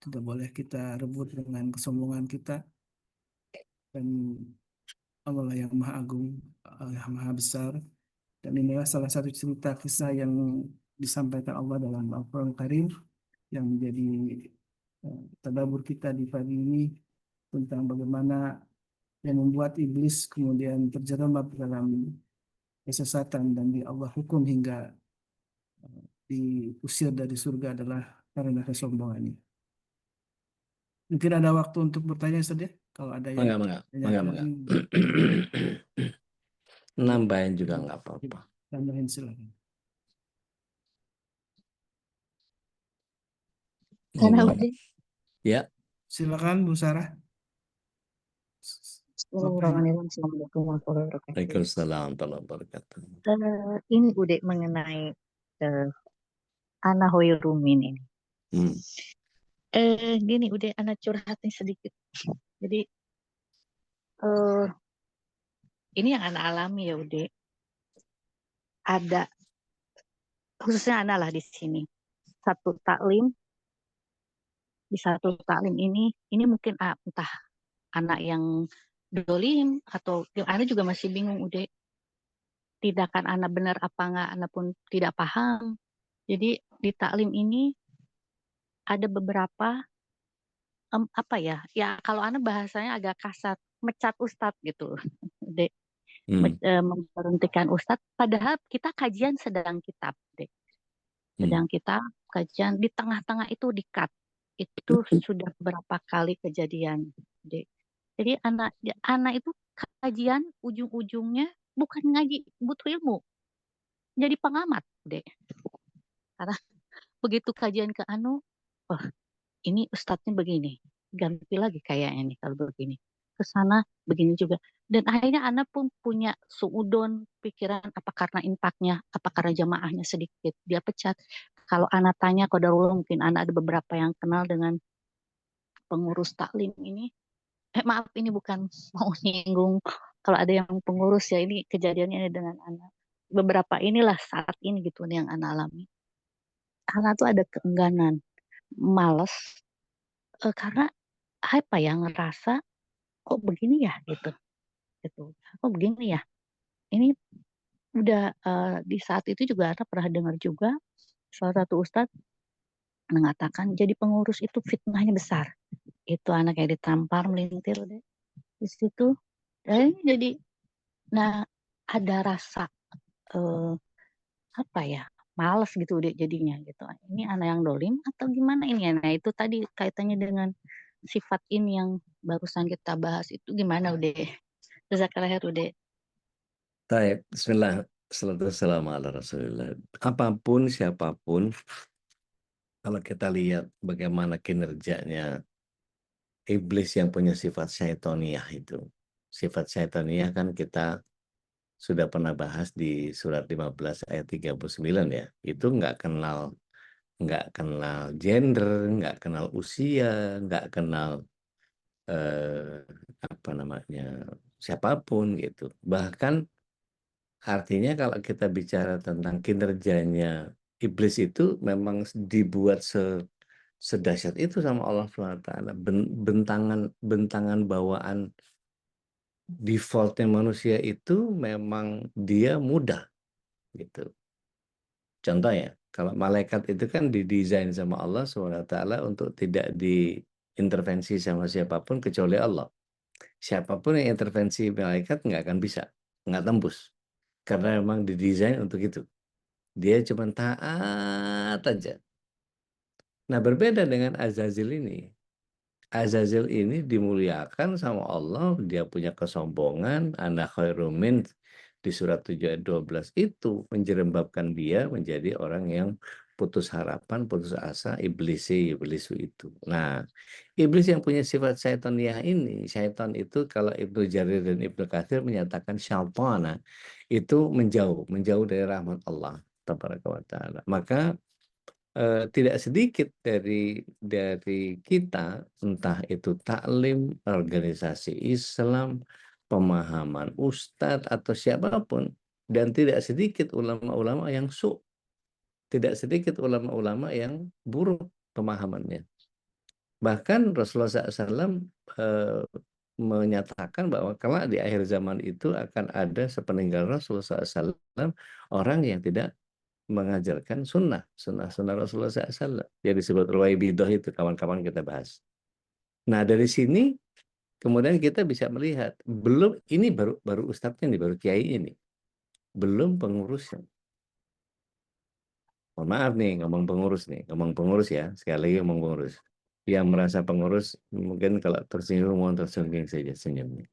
tidak boleh kita rebut dengan kesombongan kita. Dan Allah lah yang maha agung, yang maha besar. Dan inilah salah satu cerita kisah yang disampaikan Allah dalam Al-Quran Karim yang menjadi tadabbur kita di pagi ini, tentang bagaimana yang membuat iblis kemudian terjerembab dalam kesesatan dan di Allah hukum hingga diusir dari surga adalah karena kesombongannya. Mungkin ada waktu untuk bertanya saja kalau ada yang
Mangga.
tanyakan.
Nambahin juga nggak apa-apa.
Tambahin silakan.
Karena
Monggo.
udah
Ya,
Silakan Bu Sarah.
Bismillahirrahmanirrahim. Assalamualaikum warahmatullahi wabarakatuh.
Waalaikumsalam warahmatullahi wabarakatuh.
Ini udah mengenai Ana Hoirumin ini. Gini udah anak curhatnya sedikit. Jadi ini yang anak alami ya udah ada khususnya anak lah di sini satu taklim di satu taklim ini mungkin entah anak yang dolim atau anak juga masih bingung udah tindakan anak benar apa enggak anak pun tidak paham. Jadi di taklim ini ada beberapa apa ya kalau anak bahasanya agak kasar mecat ustadz gitu dek memberhentikan ustadz padahal kita kajian sedang kitab dek sedang kita kajian di tengah-tengah itu di-cut itu sudah beberapa kali kejadian dek. Jadi anak itu kajian ujung-ujungnya bukan ngaji butuh ilmu jadi pengamat dek karena begitu kajian ke oh ini ustadznya begini, ganti lagi kayaknya nih kalau begini. Ke sana begini juga. Dan akhirnya anak pun punya suudon pikiran apa karena impaknya, apa karena jamaahnya sedikit. Dia pecat. Kalau anak tanya qadarullah mungkin anak ada beberapa yang kenal dengan pengurus taklim ini. Maaf ini bukan mau nyinggung kalau ada yang pengurus ya ini kejadiannya dengan anak. Beberapa inilah saat ini gitu yang anak alami. Anak tuh ada keengganan, malas karena apa ya ngerasa kok begini ya gitu kok begini ya ini udah di saat itu juga Ana pernah dengar juga salah satu ustadz mengatakan jadi pengurus itu fitnahnya besar itu anak kayak ditampar melintir deh di situ dan jadi nah ada rasa apa ya malas gitu deh jadinya gitu ini anak yang dolim atau gimana ini nah itu tadi kaitannya dengan sifat ini yang barusan kita bahas itu gimana udah jazakallah khair udah
Baik, bismillah. Assalamualaikum ala Rasulillah. Apapun, siapapun, kalau kita lihat bagaimana kinerjanya iblis yang punya sifat syaitoniyah itu. Sifat syaitoniyah kan kita sudah pernah bahas di surat 15 ayat 39 ya. Itu nggak kenal gender, nggak kenal usia, nggak kenal apa namanya siapapun gitu. Bahkan artinya kalau kita bicara tentang kinerjanya iblis itu memang dibuat sedahsyat itu sama Allah SWT. Bentangan bawaan defaultnya manusia itu memang dia mudah gitu. Contohnya, kalau malaikat itu kan didesain sama Allah SWT untuk tidak diintervensi sama siapapun kecuali Allah. Siapapun yang intervensi malaikat nggak akan bisa, nggak tembus. Karena memang didesain untuk itu. Dia cuma taat aja. Nah berbeda dengan Azazil ini. Azazil ini dimuliakan sama Allah. Dia punya kesombongan. Ana khairum min di surat 7 ayat 12 itu menjerembabkan dia menjadi orang yang putus harapan, putus asa, iblisu itu. Nah, iblis yang punya sifat syaitaniyah ini, syaitan itu kalau Ibnu Jarir dan Ibnu Katsir menyatakan syaitana itu menjauh dari rahmat Allah tabaraka wa taala. Maka tidak sedikit dari kita entah itu taklim, organisasi Islam, pemahaman ustadz atau siapapun dan tidak sedikit ulama-ulama yang tidak sedikit ulama-ulama yang buruk pemahamannya. Bahkan Rasulullah SAW menyatakan bahwa kelak di akhir zaman itu akan ada sepeninggal Rasulullah SAW orang yang tidak mengajarkan sunnah Rasulullah SAW. Jadi disebut ruwaibidah itu kawan-kawan kita bahas. Nah dari sini kemudian kita bisa melihat ini baru ustadznya nih, baru kiai ini, belum pengurusnya. Mohon maaf nih ngomong pengurus ya, sekali lagi ngomong pengurus. Yang merasa pengurus mungkin kalau tersinggung mohon tersinggung saja senyumnya.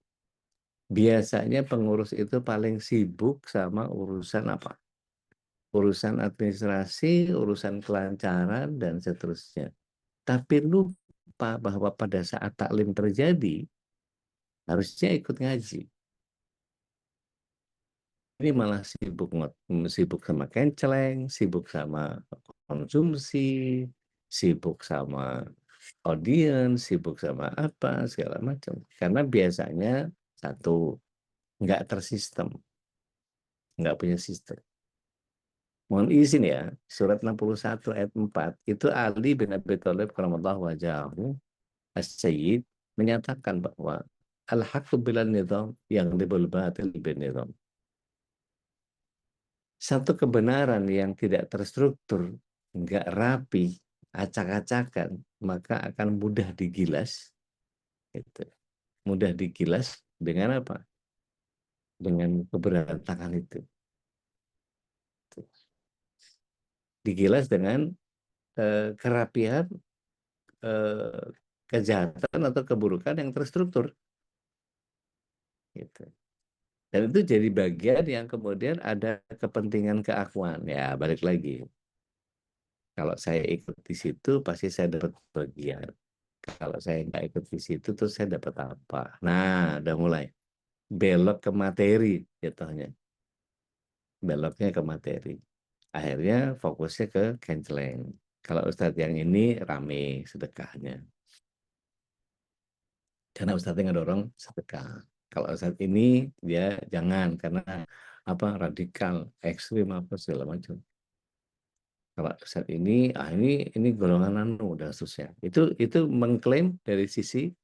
biasanya pengurus itu paling sibuk sama urusan apa? Urusan administrasi, urusan kelancaran, dan seterusnya. Tapi lupa bahwa pada saat taklim terjadi, harusnya ikut ngaji. Ini malah sibuk sama kenceleng, sibuk sama konsumsi, sibuk sama audiens, sibuk sama apa, segala macam. Karena biasanya satu, nggak tersistem, nggak punya sistem. Mohon izin ya, surat 61 ayat 4, itu Ali bin Abi Thalib karamallahu wajahu as-sayyid menyatakan bahwa al-haqqu bilan nizam yang dibul batil bin nizam. Satu kebenaran yang tidak terstruktur, nggak rapi, acak-acakan, maka akan mudah digilas. Gitu. Mudah digilas dengan apa? Dengan keberantakan itu. Digilas dengan kerapian, kejahatan atau keburukan yang terstruktur. Gitu. Dan itu jadi bagian yang kemudian ada kepentingan keakuan. Ya, balik lagi. Kalau saya ikut di situ, pasti saya dapat bagian. Kalau saya nggak ikut di situ, terus saya dapat apa? Nah, udah mulai. Belok ke materi, jatuhnya. Beloknya ke materi. Akhirnya fokusnya ke canceling. Kalau Ustadz yang ini rame sedekahnya. Karena Ustadznya ngedorong sedekah. Kalau Ustadz ini dia jangan karena apa radikal, ekstrim apa segala macam. Kalau Ustadz ini ini golongan anu dan seterusnya. Itu mengklaim dari sisi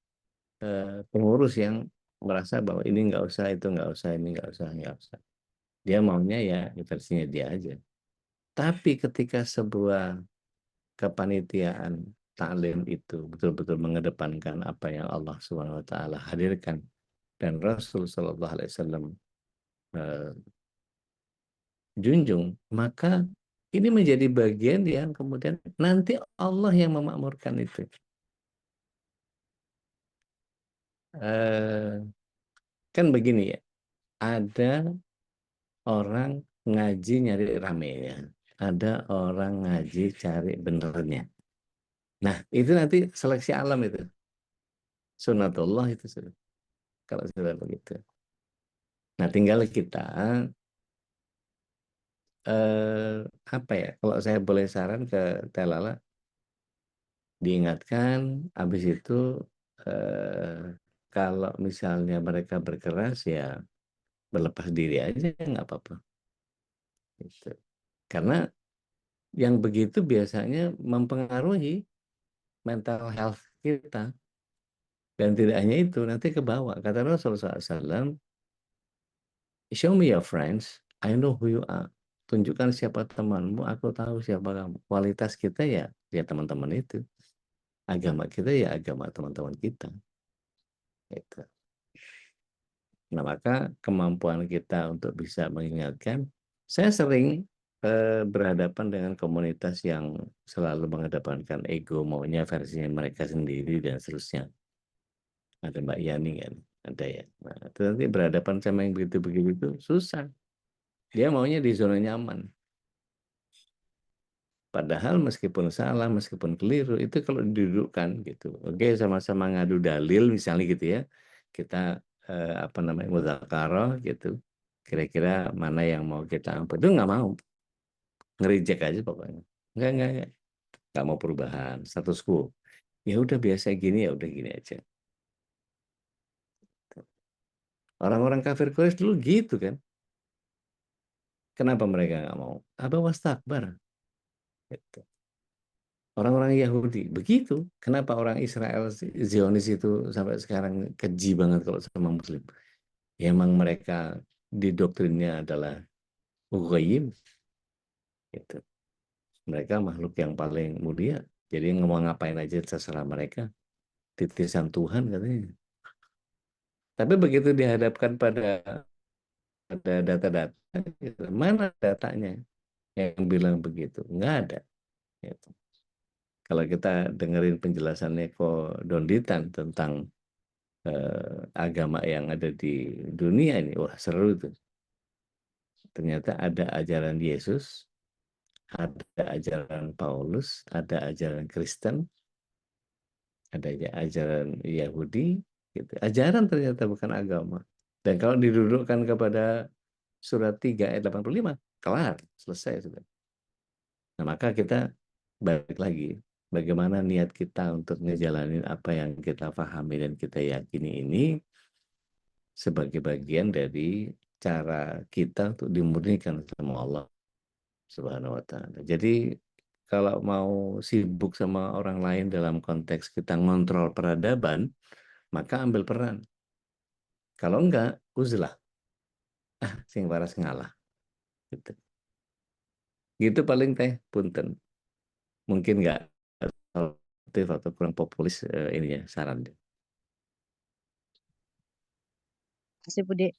pengurus yang merasa bahwa ini nggak usah, itu nggak usah, ini nggak usah. Dia maunya ya versinya dia aja. Tapi ketika sebuah kepanitiaan taklim itu betul-betul mengedepankan apa yang Allah Subhanahu wa taala hadirkan dan Rasul sallallahu alaihi wasallam junjung, maka ini menjadi bagian yang kemudian nanti Allah yang memakmurkan itu. Kan begini ya, ada orang ngaji nyari rame ya, ada orang ngaji cari benernya. Nah, itu nanti seleksi alam itu. Sunatullah itu sudah. Kalau sudah begitu. Nah, tinggal kita apa ya? Kalau saya boleh saran ke Telala, diingatkan, habis itu kalau misalnya mereka berkeras ya berlepas diri aja nggak apa-apa. Gitu. Karena yang begitu biasanya mempengaruhi mental health kita. Dan tidak hanya itu, nanti ke bawah. Kata Rasulullah SAW, show me your friends, I know who you are. Tunjukkan siapa temanmu, aku tahu siapa kamu. Kualitas kita ya teman-teman itu. Agama kita ya agama teman-teman kita. Gitu. Nah, maka kemampuan kita untuk bisa mengingatkan, saya sering berhadapan dengan komunitas yang selalu mengedepankan ego, maunya versinya mereka sendiri dan seterusnya. Ada Mbak Yani kan, ada ya. Nah, itu nanti berhadapan sama yang begitu-begitu itu susah. Dia maunya di zona nyaman. Padahal meskipun salah, meskipun keliru, itu kalau didudukkan gitu. Oke, sama-sama ngadu dalil misalnya gitu ya. Kita mudzakarah gitu. Kira-kira mana yang mau kita ambil. Itu nggak mau. Ngerijek aja pokoknya. Enggak. Nggak mau perubahan, status quo. Ya udah biasa gini, ya udah gini aja. Orang-orang kafir Quraisy dulu gitu kan. Kenapa mereka nggak mau? Aba wastakbar. Gitu. Orang-orang Yahudi begitu. Kenapa orang Israel Zionis itu sampai sekarang keji banget kalau sama Muslim? Ya emang mereka didoktrinnya adalah Uqayyim. Gitu. Mereka makhluk yang paling mulia. Jadi ngomong ngapain aja terserah mereka. Titisan Tuhan katanya. Tapi begitu dihadapkan pada data-data, mana datanya yang bilang begitu? Nggak ada. Gitu. Kalau kita dengerin penjelasannya Ko Donditan tentang agama yang ada di dunia ini. Wah, seru itu. Ternyata ada ajaran Yesus, ada ajaran Paulus, ada ajaran Kristen, ada ajaran Yahudi, gitu. Ajaran ternyata bukan agama. Dan kalau didudukkan kepada surat 3 ayat 85, kelar, selesai sudah. Nah, maka kita balik lagi, bagaimana niat kita untuk ngejalanin apa yang kita pahami dan kita yakini ini sebagai bagian dari cara kita untuk dimurnikan sama Allah Subhanahu wa Ta'ala. Jadi kalau mau sibuk sama orang lain dalam konteks kita ngontrol peradaban, maka ambil peran. Kalau enggak, uzlah. Sing waras ngalah. Gitu. Gitu paling teh, punten. Mungkin enggak atau kurang populis ininya sarannya.
Kasih Bude.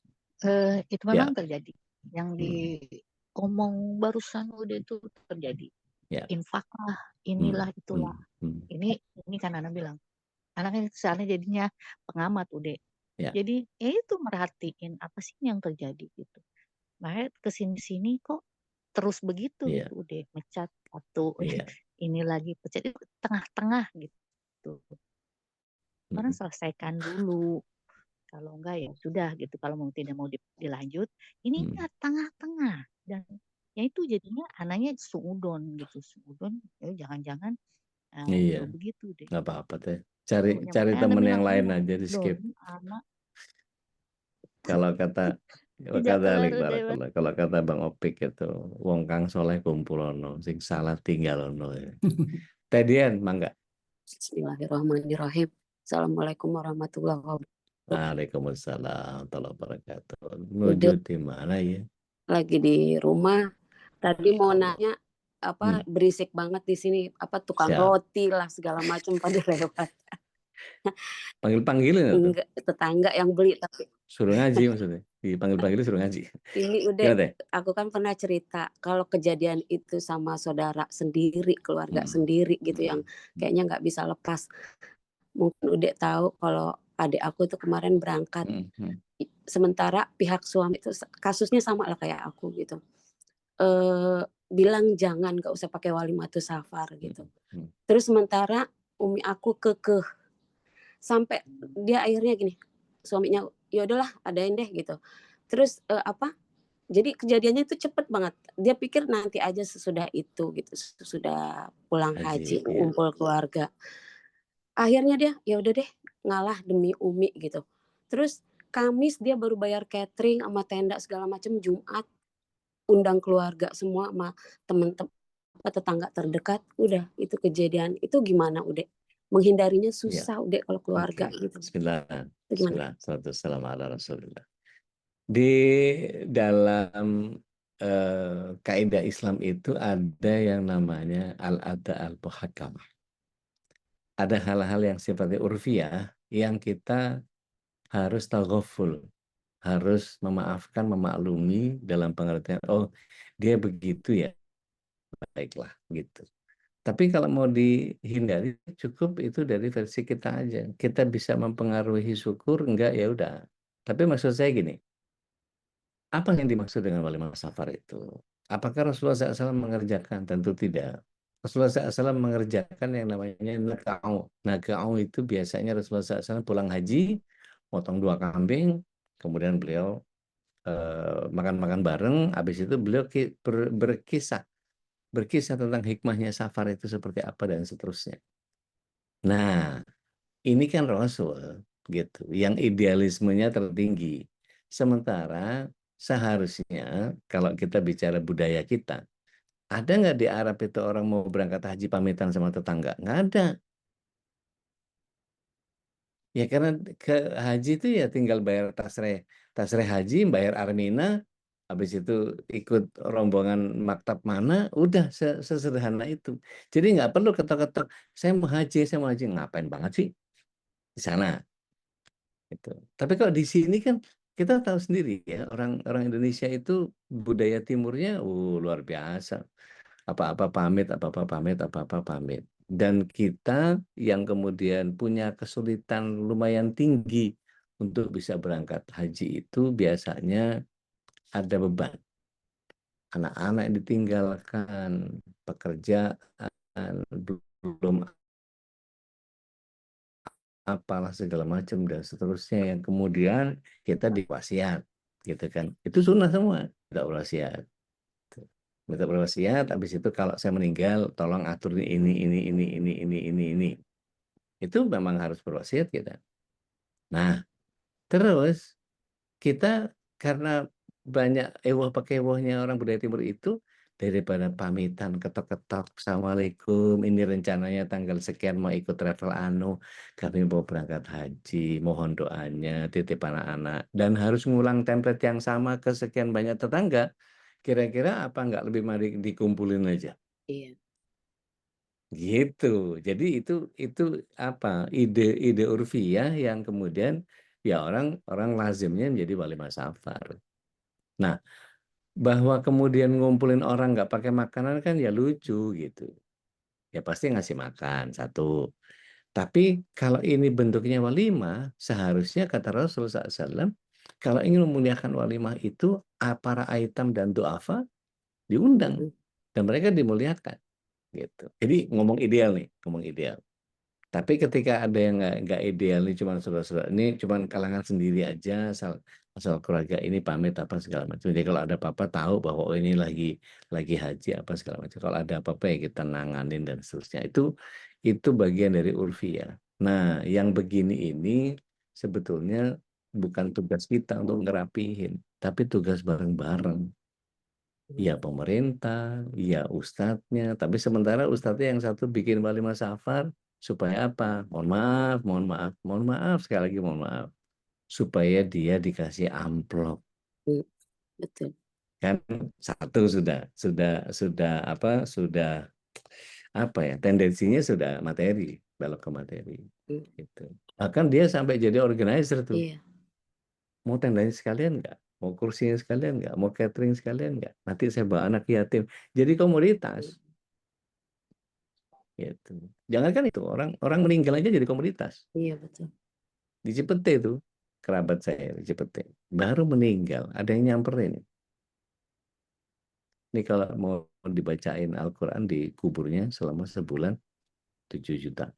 Itu
Ya.
memang terjadi. Yang diomong barusan udah itu terjadi.
Ya.
Infaklah, inilah, itulah. Ini kan Ana bilang. Ana kan soalnya jadinya pengamat udah.
Ya.
Jadi itu merhatiin apa sih yang terjadi gitu. Makanya kesini-sini kok terus begitu
Iya.
gitu udah mecat satu,
Iya.
ini lagi pecat itu tengah-tengah gitu. Orang selesaikan dulu. Kalau enggak ya sudah gitu. Kalau mau tidak mau dilanjut, ini enggak tengah-tengah dan ya itu jadinya anaknya suudon gitu. Suudon ya jangan-jangan
Iya.
begitu deh.
Nggak apa-apa teh. Cari
Makanya Anda
temen yang
bilang
lain
mau
aja di skip.
anak
Kalau kata kalau kata Bang Opik itu wong kang soleh kumpulono, sing salah tinggal ono. Teh Dian, mangga.
Bismillahirrahmanirrahim. Assalamualaikum warahmatullahi wabarakatuh.
Waalaikumsalam warahmatullahi wabarakatuh.
Udah
Menuju di mana ya?
lagi di rumah. Tadi mau nanya apa berisik banget di sini, apa tukang
Siap.
roti lah segala macam pada lewat.
Panggil-panggilin itu.
Enggak, tetangga yang beli tapi
Suruh ngaji maksudnya. Dipanggil-panggilin suruh ngaji.
ini udah
Gimana, Teh?
aku kan pernah cerita kalau kejadian itu sama saudara sendiri, keluarga sendiri gitu yang kayaknya nggak bisa lepas. Mungkin udah tahu kalau adik aku tuh kemarin berangkat. Sementara pihak suami itu kasusnya sama lah kayak aku gitu. Bilang jangan, gak usah pakai walimatus safar gitu. Terus sementara umi aku kekeh sampai dia akhirnya gini, suaminya ya udahlah adain deh gitu. Terus jadi kejadiannya itu cepet banget. Dia pikir nanti aja sesudah itu gitu, sesudah pulang haji ngumpul keluarga. Akhirnya dia ya udah deh ngalah demi umi gitu. Terus Kamis dia baru bayar catering sama tenda segala macam. Jumat undang keluarga semua sama teman-teman tetangga terdekat. Udah itu kejadian. Itu gimana udah? Menghindarinya susah udah kalau keluarga gitu.
Bismillah. Assalamualaikum ala Rasulullah. Di dalam kaidah Islam itu ada yang namanya al-ada al-muhakkamah. Ada hal-hal yang sifatnya urfiah yang kita harus taghaful, harus memaafkan, memaklumi dalam pengertian oh dia begitu ya, baiklah gitu. Tapi kalau mau dihindari cukup itu dari versi kita aja. Kita bisa mempengaruhi syukur enggak ya udah. Tapi maksud saya gini, apa yang dimaksud dengan walimah safar itu? Apakah Rasulullah SAW mengerjakan? Tentu tidak. Rasulullah SAW mengerjakan yang namanya naka'u. Naka'u itu biasanya Rasulullah SAW pulang haji, potong 2 kambing, kemudian beliau makan-makan bareng, habis itu beliau berkisah tentang hikmahnya safar itu seperti apa dan seterusnya. Nah, ini kan Rasul gitu, yang idealismenya tertinggi. Sementara seharusnya kalau kita bicara budaya kita, ada nggak di Arab itu orang mau berangkat haji pamitan sama tetangga? Nggak ada. Ya karena ke haji itu ya tinggal bayar tasreh haji, bayar armina, habis itu ikut rombongan maktab mana, udah sesederhana itu. Jadi nggak perlu ketok-ketok, saya mau haji, ngapain banget sih di sana. Itu. Tapi kalau di sini kan kita tahu sendiri ya, orang Indonesia itu budaya timurnya luar biasa. Apa-apa pamit, apa-apa pamit, apa-apa pamit. Dan kita yang kemudian punya kesulitan lumayan tinggi untuk bisa berangkat haji itu biasanya ada beban. Anak-anak yang ditinggalkan, pekerjaan, belum apalah segala macam dan seterusnya, yang kemudian kita diwasiat gitu kan. Itu sunnah semua, tidak wasiat. Minta berwasiat, habis itu kalau saya meninggal tolong atur ini. Itu memang harus berwasiat kita. Nah, terus kita karena banyak pakai orang budaya timur itu, daripada pamitan ketok-ketok, Assalamualaikum, ini rencananya tanggal sekian mau ikut travel kami mau berangkat haji, mohon doanya, titip anak-anak, dan harus ngulang template yang sama ke sekian banyak tetangga, kira-kira apa nggak lebih mari dikumpulin aja?
Iya.
Gitu. Jadi itu apa, ide urfiah yang kemudian ya orang lazimnya menjadi walimah safar. Nah, bahwa kemudian ngumpulin orang nggak pakai makanan kan ya lucu gitu. Ya pasti ngasih makan, satu. Tapi kalau ini bentuknya walimah, seharusnya kata Rasul SAW, kalau ingin memuliakan walimah itu, para item dan du'afa diundang. Dan mereka dimuliakan. Gitu. Jadi ngomong ideal nih, ngomong ideal. Tapi ketika ada yang nggak ideal nih, cuman saudara-saudara ini cuman kalangan sendiri aja, asal keluarga ini pamit apa segala macam. Jadi kalau ada apa-apa tahu bahwa oh, ini lagi haji apa segala macam. Kalau ada apa-apa ya kita nanganin dan seterusnya. Itu bagian dari urfiah. Nah, yang begini ini sebetulnya bukan tugas kita untuk ngerapihin, tapi tugas bareng-bareng. Ya pemerintah, ya ustadznya, tapi sementara ustadznya yang satu bikin walimah safar supaya apa? Mohon maaf sekali lagi mohon maaf, supaya dia dikasih amplop.
Betul.
Kan satu sudah tendensinya sudah materi, belok ke materi. Gitu. Bahkan dia sampai jadi organizer tuh.
Iya.
Mau tendanya sekalian nggak? Mau kursinya sekalian nggak? Mau catering sekalian nggak? Nanti saya bawa anak yatim. Jadi komoditas. Gitu. Jangankan itu, orang meninggal aja jadi komoditas.
Iya, betul.
Di Cipete itu, kerabat saya di Cipete. Baru meninggal, ada yang nyamperin. Ini kalau mau dibacain Al-Quran di kuburnya selama sebulan, 7 juta.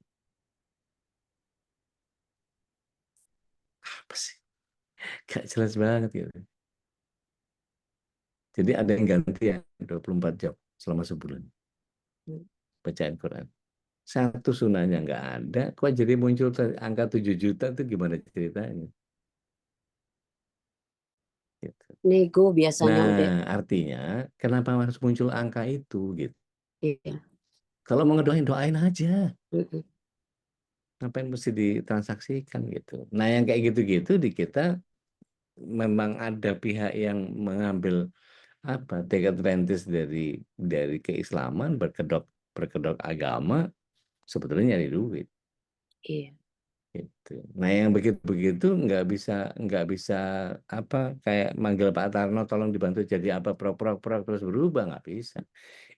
Apa sih? Gak jelas banget gitu. Jadi ada yang ganti ya 24 jam selama sebulan. Bacain Quran. Satu sunahnya nggak ada, kok jadi muncul angka 7 juta itu gimana ceritanya? Gitu.
Nego biasanya udah.
Nah, artinya kenapa harus muncul angka itu gitu?
Iya.
Kalau mau ngedoain, doain aja. Ngapain mesti ditransaksikan gitu. Nah, yang kayak gitu-gitu di kita memang ada pihak yang mengambil take advantage dari keislaman, berkedok agama, sebetulnya nyari duit.
Iya.
Gitu. Nah, yang begitu-begitu nggak bisa kayak manggil Pak Tarno tolong dibantu jadi apa prok terus berubah, nggak bisa.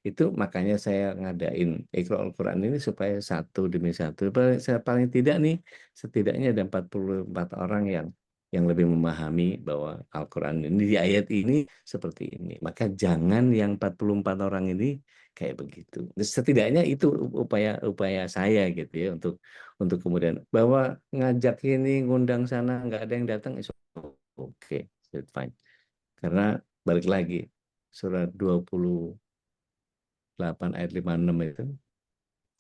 Itu makanya saya ngadain Iqra Al-Quran ini supaya satu demi satu. Paling tidak nih, setidaknya ada 44 orang yang lebih memahami bahwa Al-Quran ini di ayat ini seperti ini. Maka jangan yang 44 orang ini kayak begitu. Setidaknya itu upaya saya gitu ya untuk kemudian bahwa ngajak ini ngundang sana nggak ada yang datang, oke, fine. Karena balik lagi surat 28 ayat 56 itu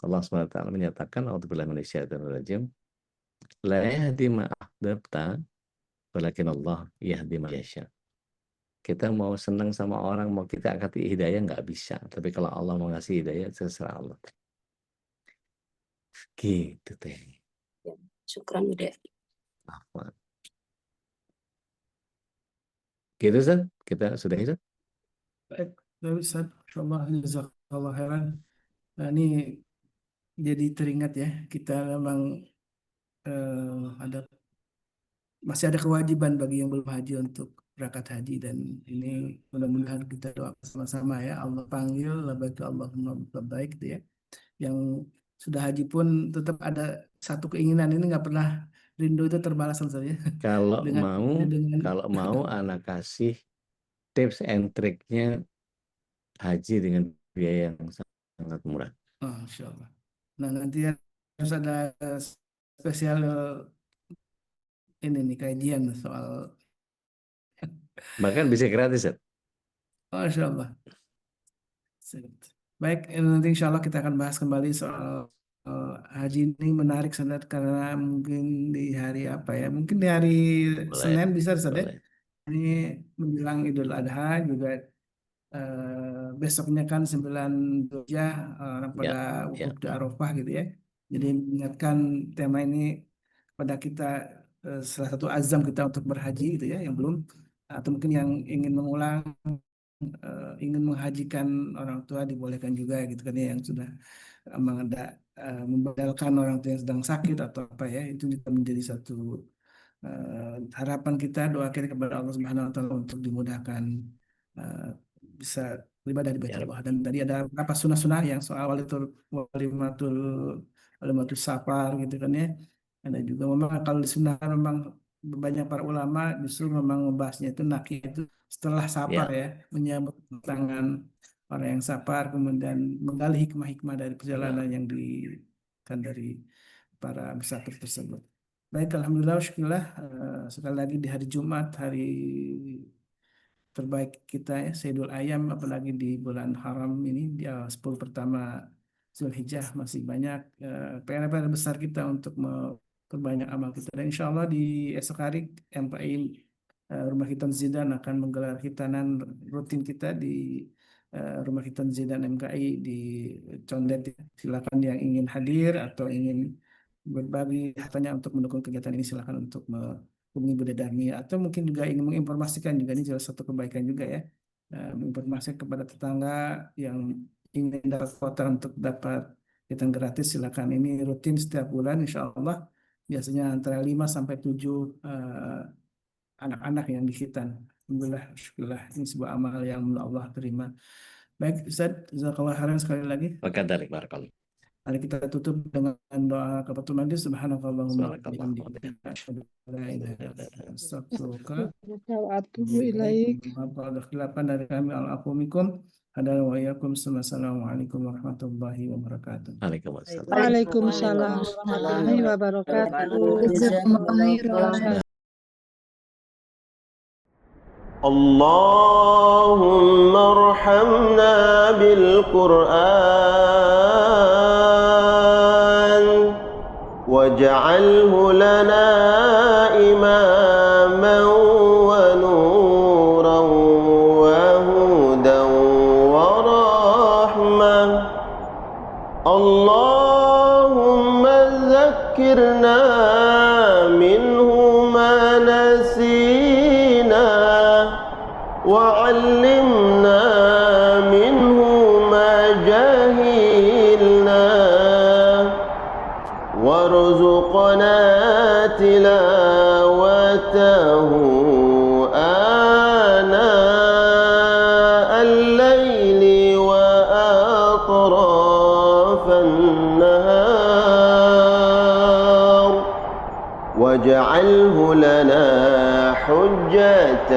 Allah SWT menyatakan a'udzubillahi minasyaitonir rajim la yahdi ma ahbabta walakin Allah yahdi ma yasha. Kita mau senang sama orang, mau kita kasih hidayah nggak bisa, tapi kalau Allah mau ngasih hidayah terserah Allah. Gitu teh.
Ya, syukran udah.
Afwan. Gitu Ustaz, kita sudah itu.
Baik, Ustaz, insyaallah jazakallah khairan. Nah, ini jadi teringat ya, kita memang masih ada kewajiban bagi yang belum haji untuk berangkat haji, dan ini mudah-mudahan kita doa sama-sama ya, Allah panggil labbaik Allahumma labbaik gitu ya. Yang sudah haji pun tetap ada satu keinginan, ini nggak pernah rindu itu terbalas saja.
Kalau
dengan
mau anak kasih tips and triknya haji dengan biaya yang sangat murah.
Oh, Insya Allah. Nah, nanti harus ada spesial ini nih kajian soal.
Bahkan bisa gratis ya.
Oh, Insya Allah. Baik, nanti Insya Allah kita akan bahas kembali soal haji ini menarik sangat karena mungkin di hari apa ya? Mungkin di hari Senin bisa saja. Ini menjelang Idul Adha juga. Besoknya kan 9 Dzulhijjah orang pada wukuf di Arafah gitu ya. Jadi mengingatkan tema ini pada kita, salah satu azam kita untuk berhaji gitu ya, yang belum atau mungkin yang ingin mengulang, ingin menghajikan orang tua dibolehkan juga gitu kan ya, yang sudah membadalkan orang tua yang sedang sakit atau apa ya, itu juga menjadi satu harapan kita, doa kita kepada Allah Subhanahu wa taala untuk dimudahkan bisa beribadah di Baitullah. Dan tadi ada beberapa sunnah-sunnah yang soal walimatul safar gitu kan ya. Ada juga memang kalau disunahkan memang banyak para ulama justru memang membahasnya itu nakih itu setelah safar ya, menyambut tangan orang yang safar, kemudian menggali hikmah-hikmah dari perjalanan yang dari para musafir tersebut. Baik, alhamdulillah, syukurlah, sekali lagi di hari Jumat, hari terbaik kita ya, Sayyidul Ayam, apalagi di bulan haram ini, di 10 pertama Zulhijjah, masih banyak PR-PR besar kita untuk memperbanyak amal kita. Dan insya Allah di esok hari MPI Rumah Khitan Zidan akan menggelar khitanan rutin kita di Rumah Khitan Zidan MKI di Condet. Silakan yang ingin hadir atau ingin berbagi hartanya untuk mendukung kegiatan ini, silakan untuk menghubungi Bunda Darmi, atau mungkin juga ingin menginformasikan juga, ini salah satu kebaikan juga ya, menginformasikan kepada tetangga yang ingin dapat kuota untuk dapat khitanan gratis, silakan. Ini rutin setiap bulan insya Allah, biasanya antara 5 sampai 7 anak-anak yang dikhitan. Alhamdulillah, syukurlah, ini sebuah amal yang Allah terima. Baik Ustaz, jazakallah khairan sekali lagi.
Wakadzalik barakallah.
Mari kita tutup dengan doa kafatul majlis. Subhanakallahumma wa bihamdika asyhadu an la ilaha illa anta astaghfiruka
wa atubu ilaik.
Ada khilafan dari kami, al-afumikum. Assalamualaikum warahmatullahi wabarakatuh.
Waalaikumsalam warahmatullahi wabarakatuh.
اللهم ارحمنا بالقرآن واجعله لنا إماما ونورا وهدى ورحمة. اللهم ذكرنا منه ما نسينا وعلمنا منه ما جهلنا وارزقنا تلاوته آناء الليل وأطراف النهار واجعله لنا حجة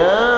يا